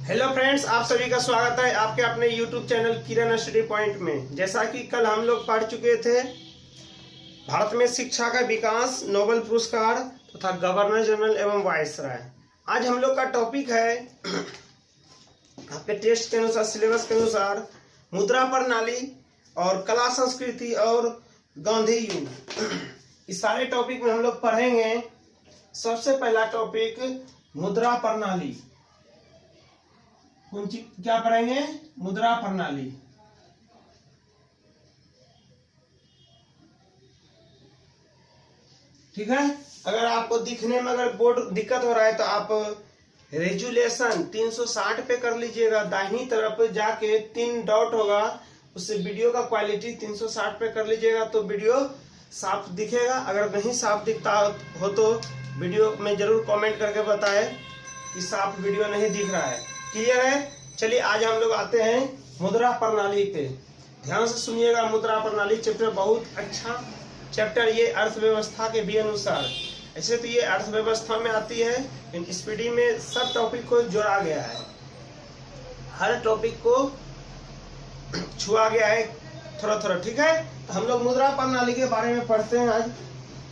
Hello friends, आप सभी का स्वागत है आपके अपने यूट्यूब चैनल किरण स्टडी पॉइंट में। जैसा कि कल हम लोग पढ़ चुके थे भारत में शिक्षा का विकास, नोबेल पुरस्कार तथा गवर्नर जनरल एवं वायसराय। आज हम लोग का टॉपिक है आपके टेस्ट के अनुसार, सिलेबस के अनुसार मुद्रा प्रणाली और कला संस्कृति और गांधी युग। इस सारे टॉपिक में हम लोग पढ़ेंगे। सबसे पहला टॉपिक मुद्रा प्रणाली। क्या पढ़ेंगे? मुद्रा प्रणाली। ठीक है। अगर आपको दिखने में अगर बोर्ड दिक्कत हो रहा है तो आप रेजुलेशन 360 पे कर लीजिएगा। दाहिनी तरफ जाके 3 डॉट होगा, उससे वीडियो का क्वालिटी 360 पे कर लीजिएगा तो वीडियो साफ दिखेगा। अगर नहीं साफ दिखता हो तो वीडियो में जरूर कमेंट करके बताएं कि साफ वीडियो नहीं दिख रहा है। क्लियर है? चलिए आज हम लोग आते हैं मुद्रा प्रणाली पे। ध्यान से सुनिएगा। मुद्रा प्रणाली चैप्टर बहुत अच्छा चैप्टर। ये अर्थव्यवस्था के भी अनुसार, ऐसे तो ये अर्थव्यवस्था में आती है, लेकिन स्पीडी में सब टॉपिक को जोड़ा गया है। हर टॉपिक को छुआ गया है थोड़ा थोड़ा। ठीक है। तो हम लोग मुद्रा प्रणाली के बारे में पढ़ते हैं आज।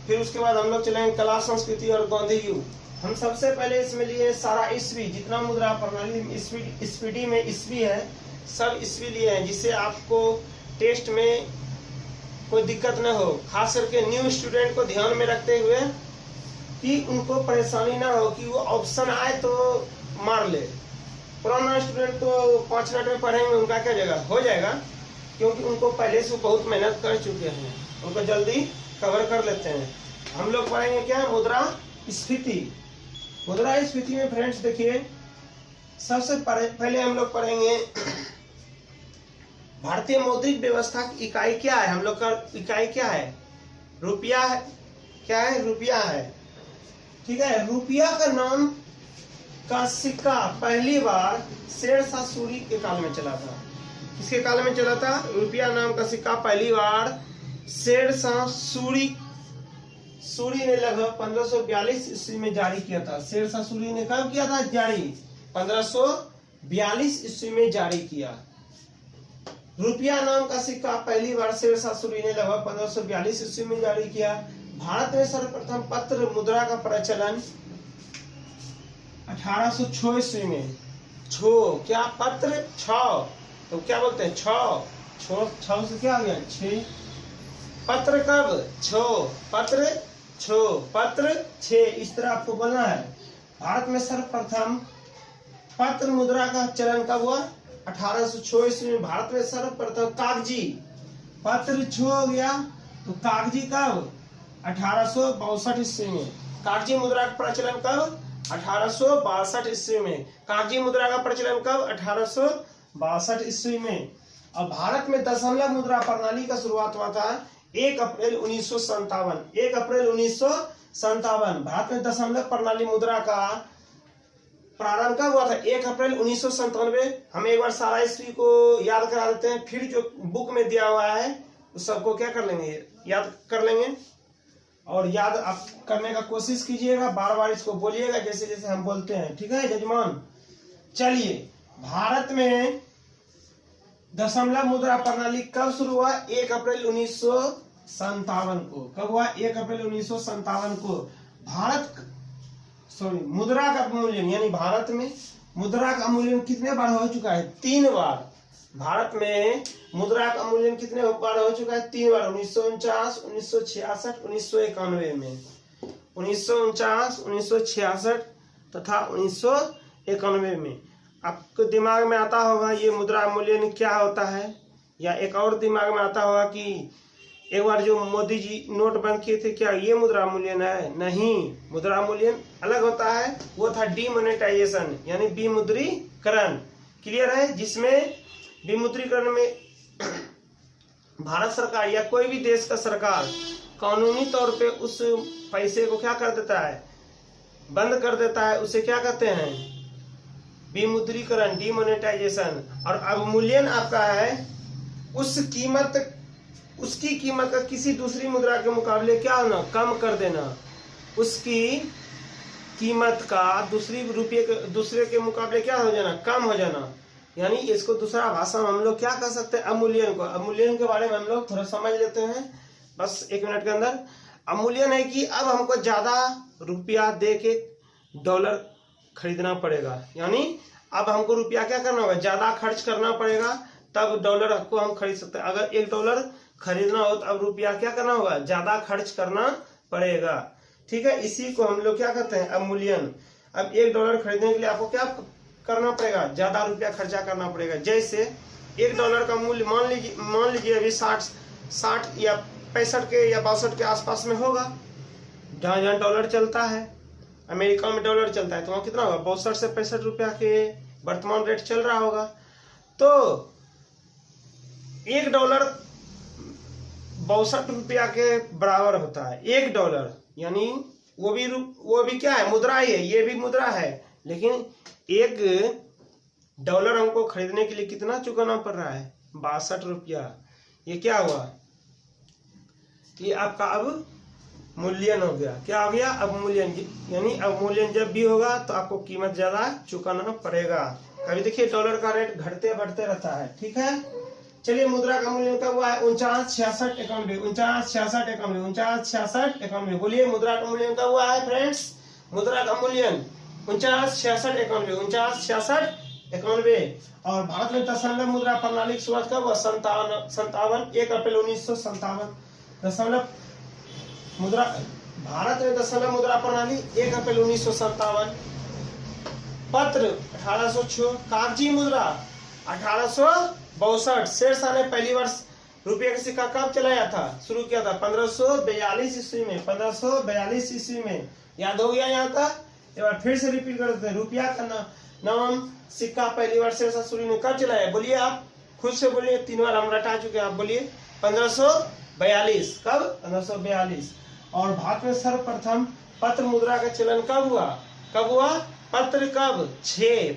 फिर उसके बाद हम लोग चलेंगे कला संस्कृति और गांधी युग। हम सबसे पहले इसमें लिए सारा ईस्वी, जितना मुद्रा प्रणाली स्पीडी में ईस्वी है, सब ईस्वी लिए हैं, जिससे आपको टेस्ट में कोई दिक्कत न हो। खास करके न्यू स्टूडेंट को ध्यान में रखते हुए कि उनको परेशानी ना हो कि वो ऑप्शन आए तो मार ले। पुराना स्टूडेंट तो 5 मिनट में पढ़ेंगे, उनका क्या जगह हो जाएगा, क्योंकि उनको पहले से बहुत मेहनत कर चुके हैं, उनको जल्दी कवर कर लेते हैं। हम लोग पढ़ेंगे क्या? मुद्रा स्फीति। मुद्रा स्फीति में फ्रेंड्स देखिए, सबसे पहले हम लोग पढ़ेंगे भारतीय मौद्रिक व्यवस्था की इकाई क्या है। हम लोग का इकाई क्या है? रुपया है। क्या है? रुपया है। ठीक है। रुपया का नाम का सिक्का पहली बार शेरशाह सूरी के काल में चला था। किसके काल में चला था? रुपया नाम का सिक्का पहली बार शेरशाह सूरी ने लगभग 1542 ईस्वी में जारी किया था। शेरशाह सूरी ने कब किया था जारी? 1542 ईस्वी में जारी किया। रुपया नाम का सिक्का पहली बार शेरशाह सूरी ने लगभग 1542 ईस्वी में जारी किया। भारत में सर्वप्रथम पत्र मुद्रा का प्रचलन 1806 ईस्वी में। क्या पत्र? तो क्या बोलते हैं? छ से क्या आ गया? 6। पत्र कब? पत्र 6। इस तरह आपको बोलना है। भारत में सर्वप्रथम पत्र मुद्रा का चलन कब हुआ? 1806 ईस्वी में। भारत में सर्वप्रथम कागजी पत्र 6 हो गया, तो कागजी कब? 1862 ईस्वी में। कागजी मुद्रा का प्रचलन कब? 1862 ईस्वी में। कागजी मुद्रा का प्रचलन कब? 1862 ईस्वी में। और भारत में दशमलव मुद्रा प्रणाली का शुरुआत हुआ था 1 अप्रैल 1957। 1 अप्रैल 1957 भारत में दशमलव प्रणाली मुद्रा का प्रारंभ कब हुआ था? 1 अप्रैल 1997। हम एक बार सारा ईस्वी को याद करा देते हैं, फिर जो बुक में दिया हुआ है उस सबको क्या कर लेंगे? याद कर लेंगे। और याद आप करने का कोशिश कीजिएगा, बार बार इसको बोलिएगा जैसे जैसे हम बोलते हैं। ठीक है जजमान? चलिए, भारत में दशमलव मुद्रा प्रणाली कब शुरू हुआ? 1 अप्रैल 1957 को। कब हुआ? 1 अप्रैल 1957 को। मुद्रा का मूल्यन, यानी भारत में मुद्रा का मूल्यन कितने बार हो चुका है? 3 बार। भारत में मुद्रा का मूल्यन कितने बार हो चुका है? 3 बार। 1949, 1966, 1991 में। 1949, 1966 तथा 1991 में। आपको दिमाग में आता होगा ये मुद्रा मूल्यन क्या होता है, या एक और दिमाग में आता होगा कि एक बार जो मोदी जी नोट बंद किए थे, क्या ये मुद्रा मूल्यन है? नहीं, मुद्रा मूल्यन अलग होता है। वो था डीमोनेटाइजेशन, यानी विमुद्रीकरण। क्लियर है? जिसमें विमुद्रीकरण में भारत सरकार या कोई भी देश का सरकार कानूनी तौर पे उस पैसे को क्या कर देता है? बंद कर देता है। उसे क्या कहते हैं? विमुद्रीकरण, डीमोनेटाइजेशन। और अवमूल्यन आपका है उसकी कीमत का किसी दूसरी मुद्रा के मुकाबले क्या होना? कम कर देना। उसकी कीमत का दूसरे के मुकाबले क्या हो जाना, कम हो जाना। यानी इसको दूसरा भाषा में हम लोग क्या कह सकते हैं, अवमूल्यन को। अवमूल्यन के बारे में हम लोग थोड़ा समझ लेते हैं बस 1 मिनट के अंदर। अवमूल्यन है कि अब हमको ज्यादा रुपया दे के डॉलर खरीदना पड़ेगा। यानी अब हमको रुपया क्या करना होगा, ज्यादा खर्च करना पड़ेगा, तब डॉलर को हम खरीद सकते हैं। अगर 1 डॉलर खरीदना हो तो अब रुपया क्या करना होगा, ज्यादा खर्च करना पड़ेगा। ठीक है, इसी को हम लोग क्या कहते हैं, अवमूल्यन। अब 1 डॉलर खरीदने के लिए आपको क्या करना पड़ेगा, ज्यादा रुपया खर्चा करना पड़ेगा। जैसे 1 डॉलर का मूल्य मान लीजिए अभी 60 या 65 के या 62 के आसपास में होगा। जहाँ डॉलर चलता है, अमेरिका में डॉलर चलता है, तो वहाँ कितना होगा, 62 से 65 रुपया के वर्तमान रेट चल रहा होगा। तो 1 डॉलर 62 रुपया के बराबर होता है। 1 डॉलर यानी वो भी क्या है, मुद्रा ही है, ये भी मुद्रा है। लेकिन 1 डॉलर हमको खरीदने के लिए कितना चुकाना पड़ रहा है, 62 रुपया। ये क्या हुआ, ये आपका अब मूल्यन हो गया। क्या हो गया, अवमूल्यन। यानी अवमूल्यन जब भी होगा तो आपको कीमत ज्यादा चुकाना पड़ेगा। अभी देखिए डॉलर का रेट घटते बढ़ते रहता है। ठीक है, चलिए मुद्रा का मूल्य कब हुआ है, 49, 66, 91, 49, 66, 91, 49, 66, 91। बोलिए मुद्रा का मूल्य कब हुआ है फ्रेंड्स, मुद्रा का मूल्यन 49, 66, 91, 49, 66, 91। और भारत में दशमलव मुद्रा प्रणाली की शुरुआत कब हुआ, 57, 1 अप्रैल 1957। दशमलव मुद्रा, भारत में दशमलव मुद्रा प्रणाली 1 अप्रैल 1957। पत्र 1806, कागजी मुद्रा 1862। शेरशाह ने पहली बार रुपये का सिक्का कब चलाया था, शुरू किया था 1542 ईस्वी में। 1542 ईस्वी में, याद हो गया यहाँ तक। एक बार फिर से रिपीट कर देते हैं, रुपया का नाम सिक्का पहली बार शेरशाह सूरी ने कब चलाया, बोलिए आप खुद से बोलिए, 3 बार हम रटा चुके हैं, आप बोलिए 1542। कब, 1542। और भारत में सर्वप्रथम पत्र मुद्रा का चलन कब हुआ, पत्र कब, 6।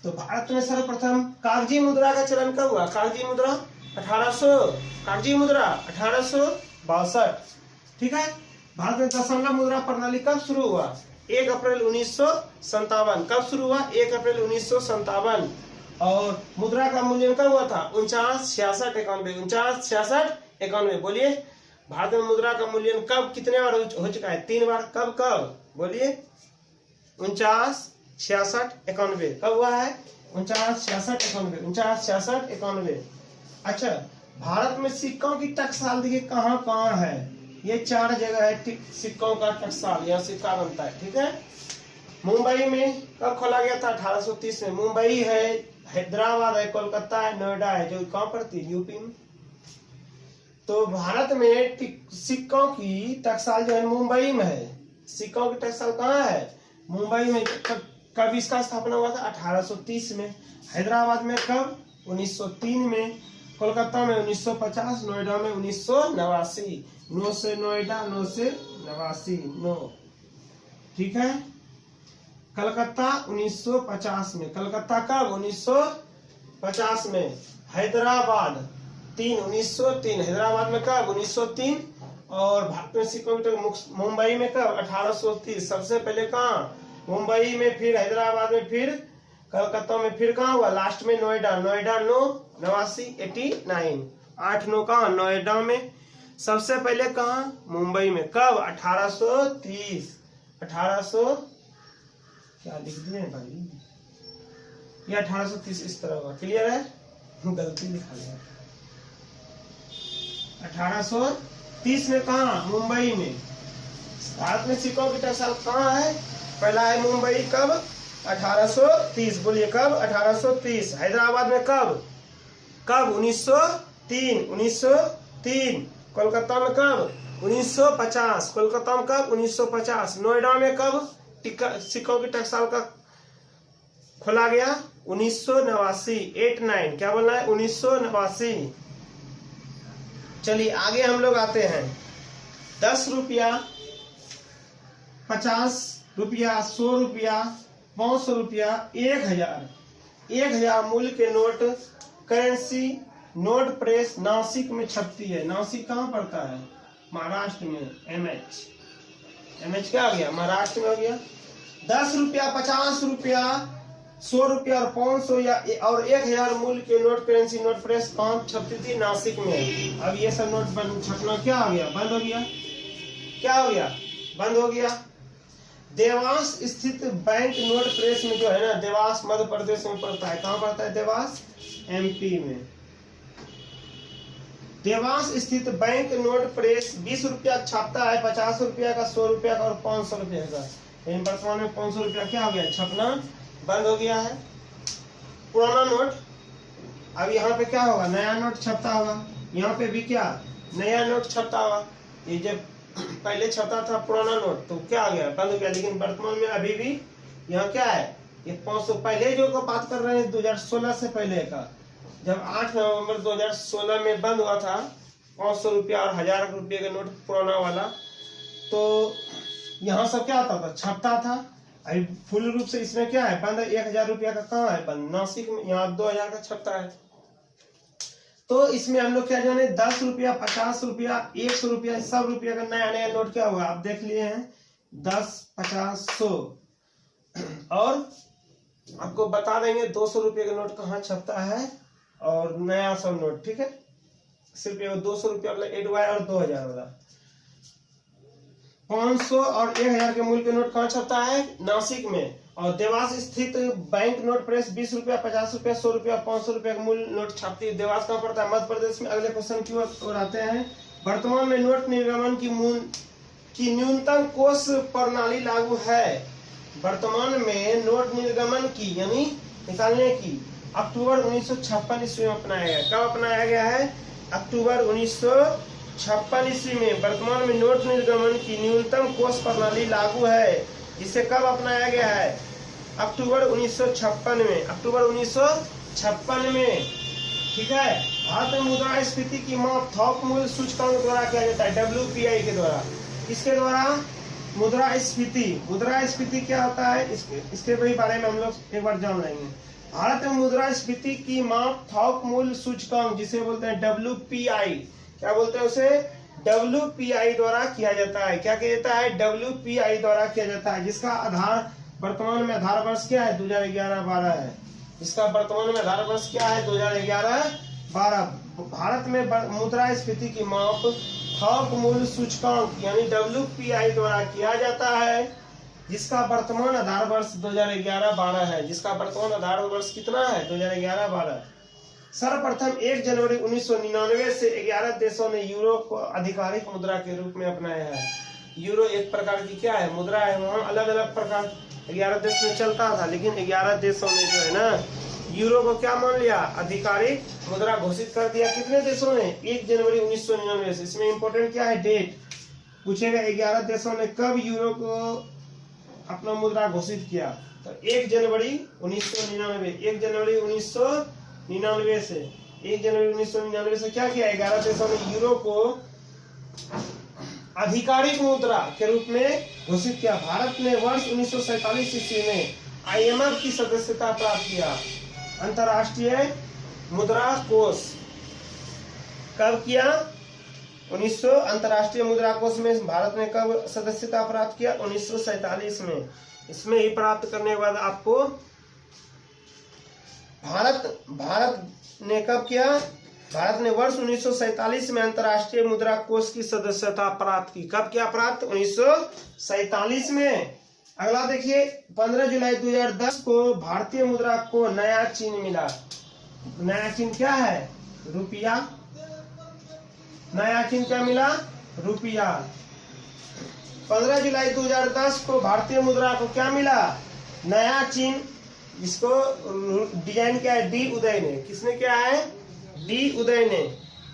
तो भारत में सर्वप्रथम कागजी मुद्रा का चलन कब हुआ, कागजी मुद्रा 1862। ठीक है, भारत में दशमलव मुद्रा प्रणाली कब शुरू हुआ, 1 अप्रैल 1957। कब शुरू हुआ, 1 अप्रैल 1957। और मुद्रा का मूल्य कब हुआ था, 49, 66, 91, 49, 66, 91। बोलिए भारत में मुद्रा का मूल्य कब कितने बार हो चुका है, 3 बार। कब बोलिए, 49, 66, 91। कब हुआ है, 49, 66, 91, 49, 66, 91। अच्छा, भारत में सिक्कों की टकसाल देखिए कहाँ है, ये 4 जगह है सिक्कों का टकसाल, यहाँ सिक्का बनता है। ठीक है, मुंबई में कब खोला गया था, 1830 में। मुंबई है, हैदराबाद है, कोलकाता है, नोएडा है, जो कहाँ पर थी, यूपी में। तो भारत में सिक्कों की टकसाल जो है मुंबई में है। सिक्कों की टकसाल कहाँ है, मुंबई में। कब इसका स्थापना हुआ था, 1830 में। हैदराबाद में कब, 1903 में। कोलकाता में 1950, नोएडा में 1989। 9 से नोएडा, 9 से 89, 9। ठीक है, कलकत्ता 1950 में। कलकत्ता कब, 1950 में। हैदराबाद 1903। हैदराबाद में कब, 1903। और भारत में सिक्कों की मुंबई में कब, 1830। सबसे पहले कहाँ, मुंबई में, फिर हैदराबाद में, फिर कलकत्ता में, फिर कहाँ हुआ लास्ट में, नोएडा 89, 89। 8, 9 कहाँ, नोएडा में। सबसे पहले कहाँ, मुंबई में। कब, 1830। 1800 क्या लिख दिए भाई, ये 1830 इस तरह हुआ। क्लियर है, गलती लिखा गया। 1830 में कहा, मुंबई में। भारत में सिक्कों की टकसाल कहाँ है, पहला है मुंबई। कब, 1830। बोलिए कब, 1830। हैदराबाद में कब, 1903। कोलकाता में कब, 1950। कोलकाता में कब, 1950। नोएडा में कब सिक्कों की टकसाल का खोला गया, 1989। 89 क्या बोलना है, 1989। चलिए आगे हम लोग आते हैं। 10 रुपया, 50 रुपया, 100 रुपया, 500 रुपया, 1000 मूल्य के note currency note press Nashik में छपती है। नासिक कहाँ पड़ता है, महाराष्ट्र में, MH। MH क्या हो गया, महाराष्ट्र में हो गया। 10 रुपया, 50 रुपया, 100 रुपया और 500 या और 1000 मूल्य के नोट करेंसी नोट प्रेस कहाँ छपती थी, नासिक में। अब ये सब नोट छपना क्या हो गया, बंद हो गया। क्या हो गया, बंद हो गया। देवास स्थित बैंक नोट प्रेस में जो है ना, देवास मध्य प्रदेश में पड़ता है। कहाँ पड़ता है देवास, MP में। देवास स्थित बैंक नोट प्रेस 20 रुपया छापता है, 50 रुपया का, 100 रुपया का और 500 रुपया का। लेकिन वर्तमान में 500 रुपया क्या हो गया, छपना बंद हो गया है। पुराना नोट, अब यहाँ पे क्या होगा, नया नोट छपता होगा। यहाँ पे भी क्या, नया नोट छपता होगा। ये जब पहले छपता था पुराना नोट तो क्या हो गया, बंद हो गया। लेकिन वर्तमान में अभी भी यहाँ क्या है, ये 500 पहले जो को बात कर रहे हैं 2016 से पहले का, जब 8 नवंबर 2016 में बंद हुआ था 500 रुपया और 1000 रुपये का नोट पुराना वाला, तो यहाँ सब क्या आता था, छपता था। अभी फुल रूप से इसमें क्या है, बंद है। 1000 रुपया का कहाँ है बंद, नासिक में। यहाँ 2000 का छपता है। तो इसमें हम लोग क्या जाने, 10 रुपया, 50 रुपया, 100 रुपया, सब रुपया का नया नया नोट क्या हुआ, आप देख लिए हैं। 10, 50, 100 और आपको बता देंगे 200 रुपये का नोट कहाँ छपता है और नया सब नोट, ठीक है। सिर्फ 200 रुपया वाला 8 हुआ है और 2000 वाला। 500 और 1000 के मूल्य के नोट कहाँ छपता है, नासिक में। और देवास स्थित बैंक नोट प्रेस 20 रुपया, 50 रुपया, 100 रुपया, 500 रुपया का मूल्य नोट छापती है। देवास कहाँ पड़ता है, मध्य प्रदेश में। अगले क्वेश्चन की ओर आते हैं। वर्तमान में नोट निर्गमन की न्यूनतम कोष प्रणाली लागू है। वर्तमान में नोट निर्गमन की यानी निकालने की अक्टूबर 1956 ईस्वी में अपनाया गया। कब अपनाया गया है, अक्टूबर 1956 ईस्वी में वर्तमान में नोट निर्गमन की न्यूनतम कोष प्रणाली लागू है। जिसे कब अपनाया गया है, अक्टूबर 1956 में। अक्टूबर 1956 में, ठीक है। भारत में मुद्रा स्फीति की माप थोक मूल्य सूचकांक द्वारा किया जाता है, WPI के द्वारा। किसके द्वारा, मुद्रा स्फीति। मुद्रा स्फीति क्या होता है, इसके बारे में हम लोग एक बार जान लेंगे। भारत में मुद्रा स्फीति की माप थोक मूल्य सूचकांक, जिसे बोलते हैं WPI, क्या बोलते हैं उसे, WPI द्वारा किया जाता है। क्या किया जाता है, WPI द्वारा किया जाता है। जिसका आधार वर्तमान में आधार वर्ष क्या है, 2011-12 है। इसका वर्तमान में आधार वर्ष क्या है, 2011-12। भारत में मुद्रा स्फीति की माप थोक मूल्य सूचकांक यानी WPI द्वारा किया जाता है। जिसका वर्तमान आधार वर्ष 2011-12 है। जिसका वर्तमान आधार वर्ष कितना है, 2011-12। सर्वप्रथम 1 जनवरी 1999 से 11 देशों ने यूरो को आधिकारिक मुद्रा के रूप में अपनाया है। यूरो एक प्रकार की क्या है, मुद्रा है। वहाँ अलग अलग प्रकार 11 देश में चलता था, लेकिन 11 देशों ने जो है ना यूरो को क्या मान लिया, आधिकारिक मुद्रा घोषित कर दिया। कितने देशों ने, 1 जनवरी 1999 से। इसमें इंपॉर्टेंट क्या है, डेट पूछेगा। 11 देशों ने कब यूरो को अपना मुद्रा घोषित किया, तो 1 जनवरी 1999। 1 जनवरी 1999 से 1 जनवरी 1999 से क्या किया, 11 देशों ने यूरो को आधिकारिक मुद्रा के रूप में घोषित किया। भारत ने वर्ष 1947 ईस्वी में IMF की सदस्यता प्राप्त किया। अंतर्राष्ट्रीय मुद्रा कोष कब किया, 1900। अंतर्राष्ट्रीय मुद्रा कोष में भारत ने कब सदस्यता प्राप्त किया, 1947 में। इसमें ही प्राप्त करने के बाद आपको भारत ने कब किया, भारत ने वर्ष 1947 में अंतर्राष्ट्रीय मुद्रा कोष की सदस्यता प्राप्त की। कब क्या प्राप्त, 1947 में। अगला देखिए, 15 जुलाई 2010 को भारतीय मुद्रा को नया चिन्ह मिला। नया चिन्ह क्या है, रुपया। नया चिन्ह क्या मिला, रुपया। 15 जुलाई 2010 को भारतीय मुद्रा को क्या मिला, नया चिन्ह। इसको डिजाइन क्या है, डी उदय ने। किसने किया है, डी उदय ने।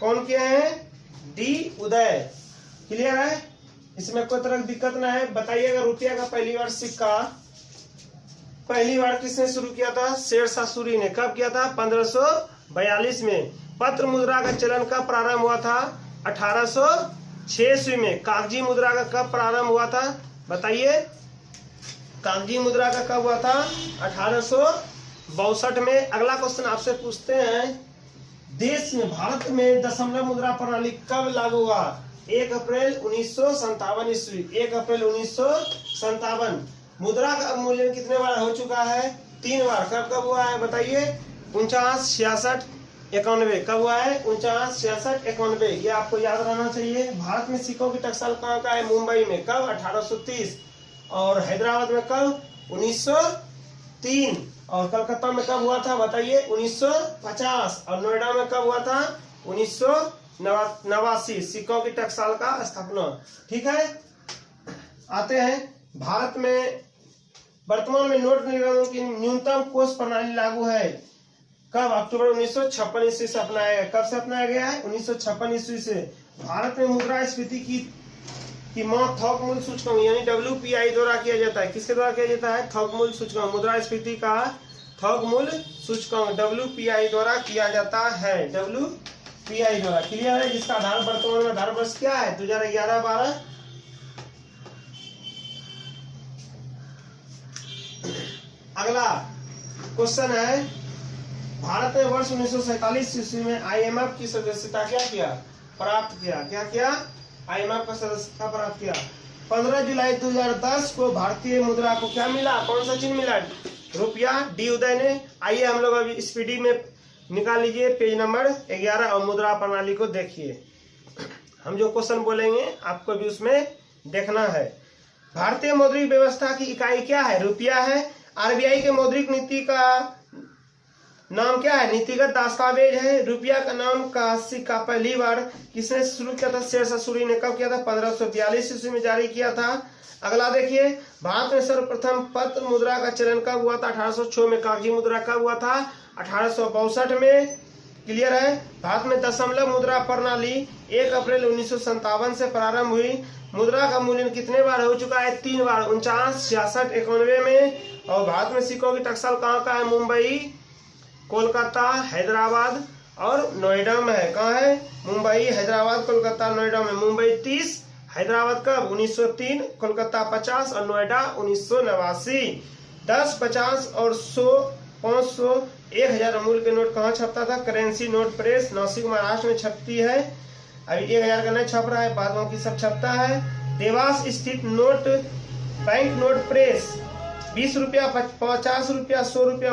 कौन किया है, डी उदय। क्लियर है, इसमें कोई तरह की दिक्कत ना है। बताइएगा, रुपया का पहली बार सिक्का पहली बार किसने शुरू किया था, शेरशाह सूरी ने। कब किया था, 1542 में। पत्र मुद्रा का चलन कब प्रारंभ हुआ था, 1806 ईस्वी में। कागजी मुद्रा का कब प्रारंभ हुआ था, बताइए। कागजी मुद्रा का कब हुआ था, 1862 में। अगला क्वेश्चन आपसे पूछते हैं, देश में भारत में दशमलव मुद्रा प्रणाली कब लागू हुआ, 1 अप्रैल 1957 ईस्वी, 1 अप्रैल 1957। मुद्रा का मूल्य कितने बार हो चुका है? 3 बार। कब कब हुआ है बताइए? 49, 66, 91। कब हुआ है? 49, 66, 91। ये आपको याद रहना चाहिए। भारत में सिक्कों की टकसाल कहाँ का है? मुंबई में। कब? 1830। और हैदराबाद में कब? 1903। और कलकत्ता में कब हुआ था बताइए? 1950। और नोएडा में कब हुआ था? 1989। सिक्कों की टकसाल का स्थापना। ठीक है, आते हैं। भारत में वर्तमान में नोट निर्गमन की न्यूनतम कोष प्रणाली लागू है। कब? अक्टूबर 1956 ईस्वी से अपनाया गया। कब से अपनाया गया है? 1956 ईस्वी से। भारत में मुद्रास्फीति की माप थोक मूल्य सूचकांक यानी WPI द्वारा किया जाता है। किसके द्वारा किया जाता है? थोक मूल्य सूचकांक। मुद्रास्फीति का थोक मूल्य सूचकांक WPI द्वारा किया जाता है। WPI द्वारा। क्लियर है? जिसका आधार वर्तमान में आधार वर्ष क्या है? 2011-12। अगला क्वेश्चन है, भारत ने वर्ष 1947 ईस्वी में IMF की सदस्यता क्या किया? प्राप्त किया। क्या किया? IMF का सदस्यता प्राप्त किया। 15 जुलाई 2010 को भारतीय मुद्रा को क्या मिला? कौन सा चिन्ह मिला? रुपया। डी उदय ने। आइए हम लोग अभी स्पीडी में निकाल लीजिए पेज नंबर 11 और मुद्रा प्रणाली को देखिए। हम जो क्वेश्चन बोलेंगे आपको भी उसमें देखना है। भारतीय मौद्रिक व्यवस्था की इकाई क्या है? रुपया है। RBI के मौद्रिक नीति का नाम क्या है? नीतिगत दस्तावेज है। रुपया का नाम का सिक्का पहली बार किसने शुरू किया था? शेरशाह सूरी ने। कब किया था? 1542 ईस्वी में जारी किया था। अगला देखिए, भारत में सर्वप्रथम पत्र मुद्रा का चलन कब हुआ था? 1806 में। कागजी मुद्रा कब हुआ था? 1862 में। क्लियर है? भारत में दशमलव मुद्रा प्रणाली 1 अप्रैल 1957 से प्रारंभ हुई। मुद्रा का मूल्य कितने बार हो चुका है? 3 बार। 49, 66, 91 में। और भारत में सिक्कों की टकसाल कहाँ का है? मुंबई, कोलकाता, हैदराबाद और नोएडा में है। कहाँ है? मुंबई, हैदराबाद, कोलकाता, नोएडा में। मुंबई 30, हैदराबाद कब? 1903, कोलकाता 50 और नोएडा 1989। 10, 50 और 100, 500, 1000 अमूल के नोट कहाँ छपता था? Currency note press, Nashik Maharashtra में छपती है। अभी 1000 का नहीं छप रहा है, बाद बाकी सब छपता है। देवास स्थित नोट बैंक नोट प्रेस 20 रुपया, 50 रुपया, 100 रुपया,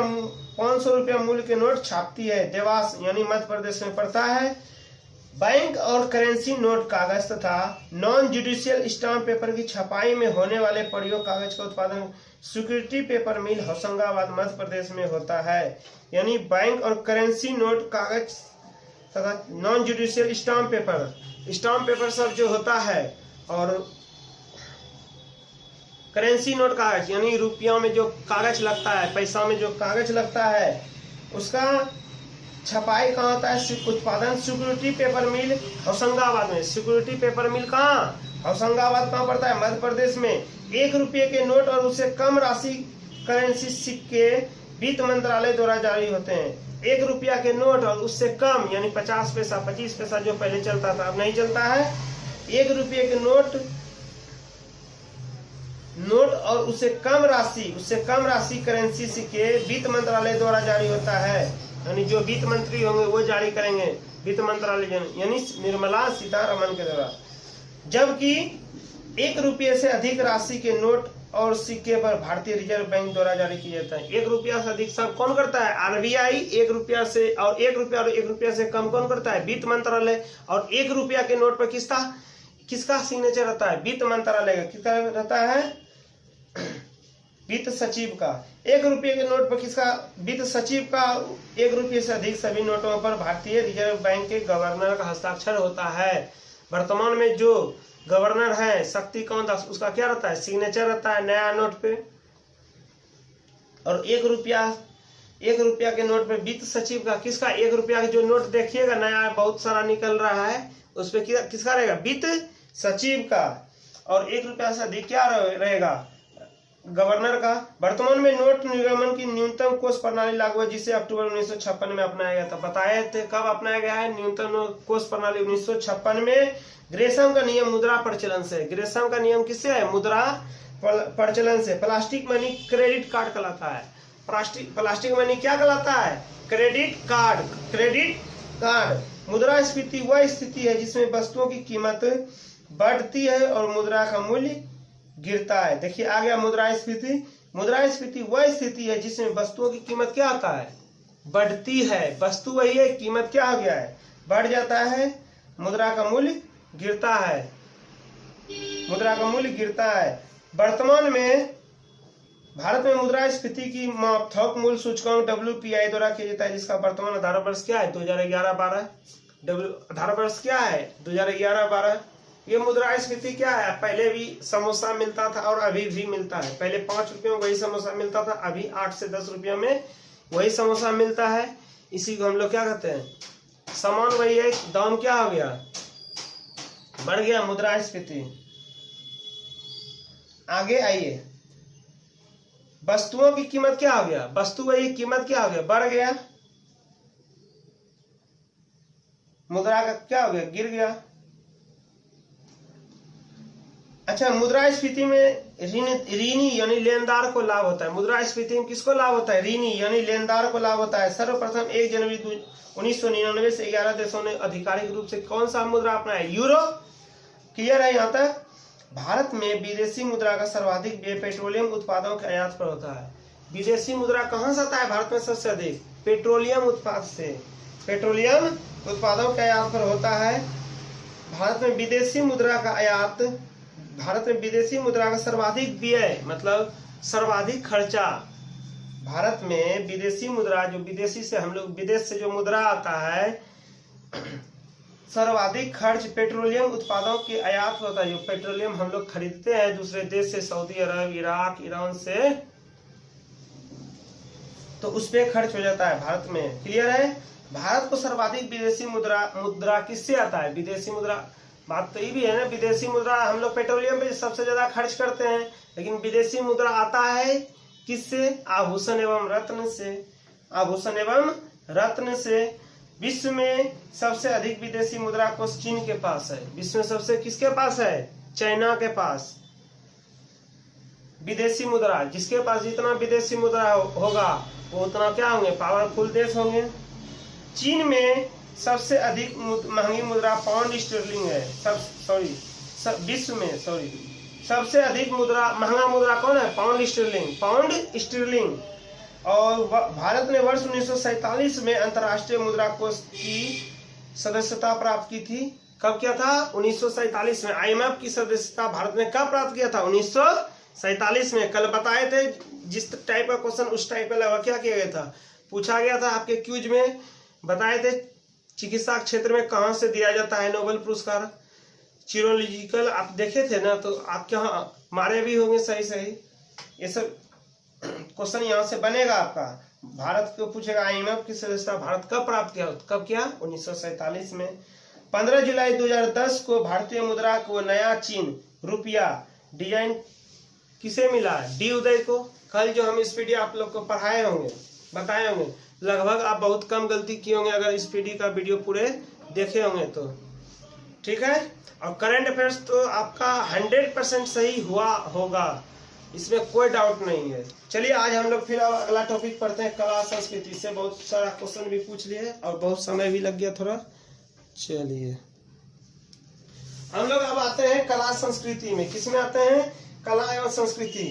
500 रुपया मूल्य के नोट छापती है। देवास यानी मध्य प्रदेश में पड़ता है। बैंक और करेंसी नोट कागज तथा नॉन जुडिशियल स्टाम्प पेपर की छपाई में होने वाले प्रयोग कागज का उत्पादन सिक्योरिटी पेपर मिल होशंगाबाद मध्य प्रदेश में होता है। यानी बैंक और करेंसी नोट कागज तथा नॉन जुडिशियल स्टाम्प पेपर सब जो होता है, और करेंसी नोट कागज यानी रुपयों में जो कागज लगता है, पैसा में जो कागज लगता है, उसका छपाई कहाँ होता है? उत्पादन सिक्योरिटी पेपर मिल होशंगाबाद में। सिक्योरिटी पेपर मिल कहाँ? होशंगाबाद। कहाँ पड़ता है? मध्य प्रदेश में। 1 रुपये के नोट और उससे कम राशि करेंसी सिक्के वित्त मंत्रालय द्वारा जारी होते हैं। 1 रुपया के नोट और उससे कम यानी 50 पैसा, 25 पैसा जो पहले चलता था अब नहीं चलता है। 1 रुपये के नोट और उससे कम राशि करेंसी सिक्के वित्त मंत्रालय द्वारा जारी होता है। यानी जो वित्त मंत्री होंगे वो जारी करेंगे, वित्त मंत्रालय यानी निर्मला सीतारमण के द्वारा। जबकि 1 रुपये से अधिक राशि के नोट और सिक्के पर भारतीय रिजर्व बैंक द्वारा जारी किया जाता है। 1 रुपया से अधिक सब कौन करता है? RBI। 1 रुपया से और 1 रुपया से कम कौन करता है? वित्त मंत्रालय। और 1 रुपया के नोट पर किसका सिग्नेचर रहता है? वित्त मंत्रालय का। किसका रहता है? वित्त सचिव का। 1 रुपये के नोट पर किसका? वित्त सचिव का। 1 रुपये से अधिक सभी नोटों पर भारतीय रिजर्व बैंक के गवर्नर का हस्ताक्षर होता है। वर्तमान में जो गवर्नर है शक्तिकांत दास, उसका क्या रहता है? सिग्नेचर रहता है नया नोट पे। और 1 रुपया के नोट पे वित्त सचिव का। किसका? 1 रुपया के जो नोट देखिएगा नया बहुत सारा निकल रहा है, उस पे किसका रहेगा? वित्त सचिव का। और 1 रुपया से अधिक क्या रहेगा? गवर्नर का। वर्तमान में नोट निर्गमन की न्यूनतम कोष प्रणाली लागू है, जिसे अक्टूबर 1956 में अपनाया गया था। बताए थे कब अपनाया गया है न्यूनतम कोष प्रणाली? 1956 में। ग्रेशम का नियम मुद्रा प्रचलन से। ग्रेशम का नियम किससे है? मुद्रा प्रचलन से। प्लास्टिक मनी क्रेडिट कार्ड कहलाता है। प्लास्टिक मनी क्या कहलाता है? Credit card. मुद्रास्फीति वह स्थिति है जिसमें वस्तुओं की कीमत बढ़ती है और मुद्रा का मूल्य गिरता है। देखिए आ गया मुद्रास्फीति। मुद्रास्फीति वह स्थिति है जिसमें वस्तुओं की कीमत क्या होता है, बढ़ती है। वस्तु वही है, कीमत क्या हो गया है, बढ़ जाता है, मुद्रा का मूल्य गिरता है, मुद्रा का मूल्य गिरता है। वर्तमान में भारत में मुद्रास्फीति की माप थोक मूल्य सूचकांक WPI द्वारा किया जाता है, जिसका वर्तमान आधार वर्ष क्या है, 2011-12। आधार वर्ष क्या है, 2011-12। ये मुद्रास्फीति क्या है, पहले भी समोसा मिलता था और अभी भी मिलता है। पहले 5 रुपये में वही समोसा मिलता था, अभी 8 से 10 रुपये में वही समोसा मिलता है। इसी को हम लोग क्या कहते हैं, सामान वही है, दाम क्या हो गया, बढ़ गया, मुद्रास्फीति। आगे आइए, वस्तुओं की कीमत क्या हो गया, वस्तु वही, कीमत क्या हो गया, बढ़ गया, मुद्रा का क्या हो गया, गिर गया। अच्छा, मुद्रास्फीति में ऋणी यानी लेनदार को लाभ होता है। मुद्रास्फीति में किसको लाभ होता है, ऋणी यानी लेनदार को लाभ होता है। सर्वप्रथम 1 जनवरी 1999 से 11 देशों ने आधिकारिक रूप से कौन सा मुद्रा अपनाया, यूरो। क्लियर है यहाँ तक। भारत में विदेशी मुद्रा का सर्वाधिक व्यय पेट्रोलियम उत्पादों के आयात पर होता है। विदेशी मुद्रा कहाँ से आता है भारत में सबसे अधिक, पेट्रोलियम उत्पाद से, पेट्रोलियम उत्पादों के आयात पर होता है। भारत में विदेशी मुद्रा का आयात, भारत में विदेशी मुद्रा का सर्वाधिक व्यय मतलब सर्वाधिक खर्चा। भारत में विदेशी मुद्रा, जो विदेशी से हम लोग विदेश से जो मुद्रा आता है, सर्वाधिक खर्च पेट्रोलियम उत्पादों के आयात होता है। जो पेट्रोलियम हम लोग खरीदते हैं दूसरे देश से, सऊदी अरब, इराक, ईरान से, तो उस पर खर्च हो जाता है भारत में। क्लियर है। भारत को सर्वाधिक विदेशी मुद्रा किससे आता है, विदेशी मुद्रा। बात तो ये भी है ना, विदेशी मुद्रा हम लोग पेट्रोलियम पे सबसे ज्यादा खर्च करते हैं, लेकिन विदेशी मुद्रा आता है किससे, आभूषण एवं रत्न से, आभूषण एवं रत्न से। विश्व में सबसे अधिक विदेशी मुद्रा कोष चीन के पास है। विश्व में सबसे किसके पास है, चाइना के पास विदेशी मुद्रा। जिसके पास जितना विदेशी मुद्रा होगा वो उतना क्या होंगे, पावरफुल देश होंगे। चीन में सबसे अधिक महंगी मुद्रा पाउंड स्टर्लिंग है। विश्व में सबसे अधिक महंगा मुद्रा कौन है, पाउंड स्टर्लिंग, पाउंड स्टर्लिंग। और भारत ने वर्ष 1947 में अंतर्राष्ट्रीय मुद्रा कोष की सदस्यता प्राप्त की थी। कब किया था, 1947 में। IMF की सदस्यता भारत ने कब प्राप्त किया था, 1947 में। कल बताए थे जिस टाइप का क्वेश्चन उस टाइप का लगा, क्या किया गया था, पूछा गया था आपके क्यूज में, बताए थे चिकित्सा क्षेत्र में कहाँ से दिया जाता है नोबेल पुरस्कार, चिरोलॉजिकल, आप देखे थे ना, तो आप क्या मारे भी होंगे सही। ये सब क्वेश्चन यहाँ से बनेगा आपका। भारत को पूछेगा IMF की सदस्यता भारत कब प्राप्त किया, कब किया, 1947 में। 15 जुलाई 2010 को भारतीय मुद्रा को नया चीन रुपया डिजाइन किसे मिला, डी उदय को। कल जो हम इस पीडी आप लोग को पढ़ाए होंगे, बताए होंगे, लगभग आप बहुत कम गलती किए होंगे अगर इस पीडी का वीडियो पूरे देखे होंगे तो। ठीक है। और करंट अफेयर्स तो आपका 100% सही हुआ होगा, इसमें कोई डाउट नहीं है। चलिए आज हम लोग फिर अगला टॉपिक पढ़ते हैं, कला संस्कृति। से बहुत सारा क्वेश्चन भी पूछ लिए और बहुत समय भी लग गया थोड़ा। चलिए हम लोग अब आते हैं कला संस्कृति में। किसमें आते हैं, कला एवं संस्कृति।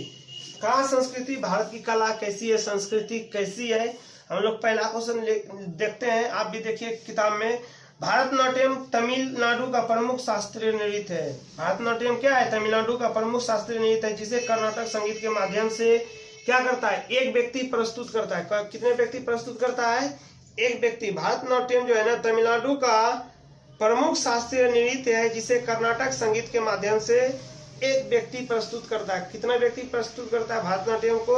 कला संस्कृति, भारत की कला कैसी है, संस्कृति कैसी है, हम लोग पहला क्वेश्चन देखते हैं। आप भी देखिए किताब में। भारतनाट्यम तमिलनाडु का प्रमुख शास्त्रीय नृत्य है। भारतनाट्यम क्या है, तमिलनाडु का प्रमुख शास्त्रीय नृत्य है, जिसे कर्नाटक संगीत के माध्यम से क्या करता है, एक व्यक्ति प्रस्तुत करता है। कितने व्यक्ति प्रस्तुत करता है, एक व्यक्ति। भारतनाट्यम जो है ना तमिलनाडु का प्रमुख शास्त्रीय नृत्य है, जिसे कर्नाटक संगीत के माध्यम से एक व्यक्ति प्रस्तुत करता है। कितना व्यक्ति प्रस्तुत करता है भारतनाट्यम को,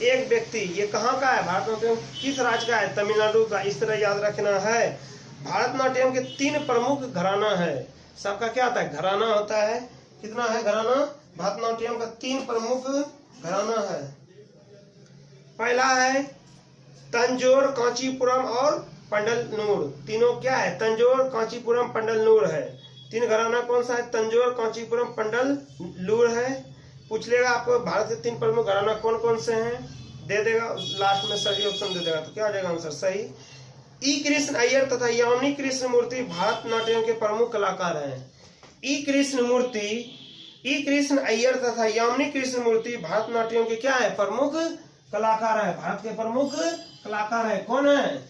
एक व्यक्ति। ये कहाँ का है भारतनाट्यम, किस राज्य का है, तमिलनाडु का। इस तरह याद रखना है। भारतनाट्यम के 3 प्रमुख घराना है। सबका क्या होता है, घराना होता है। कितना है घराना, भारतनाट्यम का 3 प्रमुख घराना है। पहला है तंजौर, कांचीपुरम और पंडलूर। तीनों क्या है, तंजौर, कांचीपुरम, पंडलूर है। 3 घराना कौन सा है, तंजौर, कांचीपुरम, पंडलूर है। पूछ लेगा आपको भारत के 3 प्रमुख घराना कौन कौन से हैं, दे देगा लास्ट में सही ऑप्शन दे देगा, तो क्या हो जाएगा आंसर सही। ई कृष्ण अय्यर तथा यामिनी कृष्णमूर्ति भारतनाट्यम के प्रमुख कलाकार हैं। ई कृष्ण अय्यर तथा यामिनी कृष्णमूर्ति भारतनाट्यम के क्या है? प्रमुख कलाकार है। भारत के प्रमुख कलाकार है। कौन है?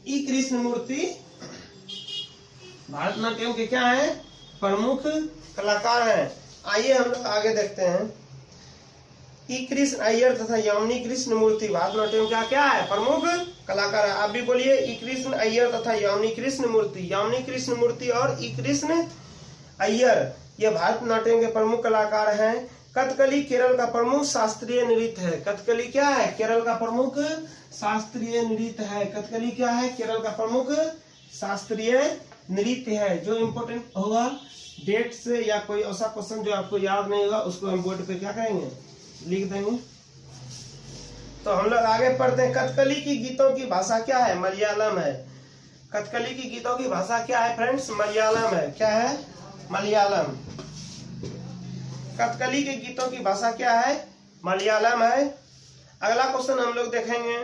ई कृष्णमूर्ति भारतनाट्यम के क्या है? प्रमुख कलाकार है। आइए हम लोग आगे देखते हैं। ई कृष्ण अय्यर तथा यामिनी कृष्णमूर्ति भारतनाट्यम क्या क्या है? प्रमुख कलाकार है। आप भी बोलिए, ई कृष्ण अय्यर तथा यामिनी कृष्णमूर्ति। यामिनी कृष्णमूर्ति और ई कृष्ण अय्यर ये भारतनाट्यम के प्रमुख कलाकार हैं। कथकली केरल का प्रमुख शास्त्रीय नृत्य है। कथकली क्या है? केरल का प्रमुख शास्त्रीय नृत्य है। कथकली क्या है? केरल का प्रमुख शास्त्रीय नृत्य है। जो इम्पोर्टेंट होगा डेट से या कोई ऐसा क्वेश्चन जो आपको याद नहीं होगा उसको हम बोर्ड पे क्या करेंगे? लिख देंगे। तो हम लोग आगे पढ़ते हैं। कथकली की गीतों की भाषा क्या है? मलयालम है। कथकली की गीतों की भाषा क्या है फ्रेंड्स? मलयालम है। क्या है? मलयालम। कथकली के गीतों की भाषा क्या है? मलयालम है। अगला क्वेश्चन हम लोग देखेंगे।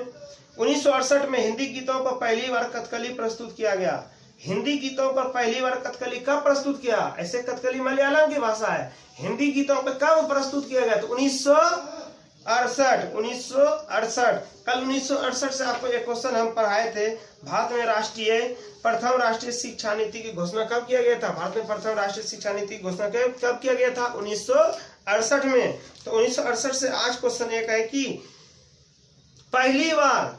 1968 में हिंदी गीतों पर पहली बार कथकली प्रस्तुत किया गया। हिंदी गीतों पर पहली बार कथकली कब प्रस्तुत किया? ऐसे कथकली मलयालम की भाषा है। हिंदी गीतों पर कब प्रस्तुत किया गया? तो 1968। कल 1968 से आपको एक क्वेश्चन हम पढ़ाए थे। भारत में प्रथम राष्ट्रीय शिक्षा नीति की घोषणा कब किया गया था? भारत में प्रथम राष्ट्रीय शिक्षा नीति की घोषणा कब किया गया था? 1968 में। तो 1968 से आज क्वेश्चन एक है कि पहली बार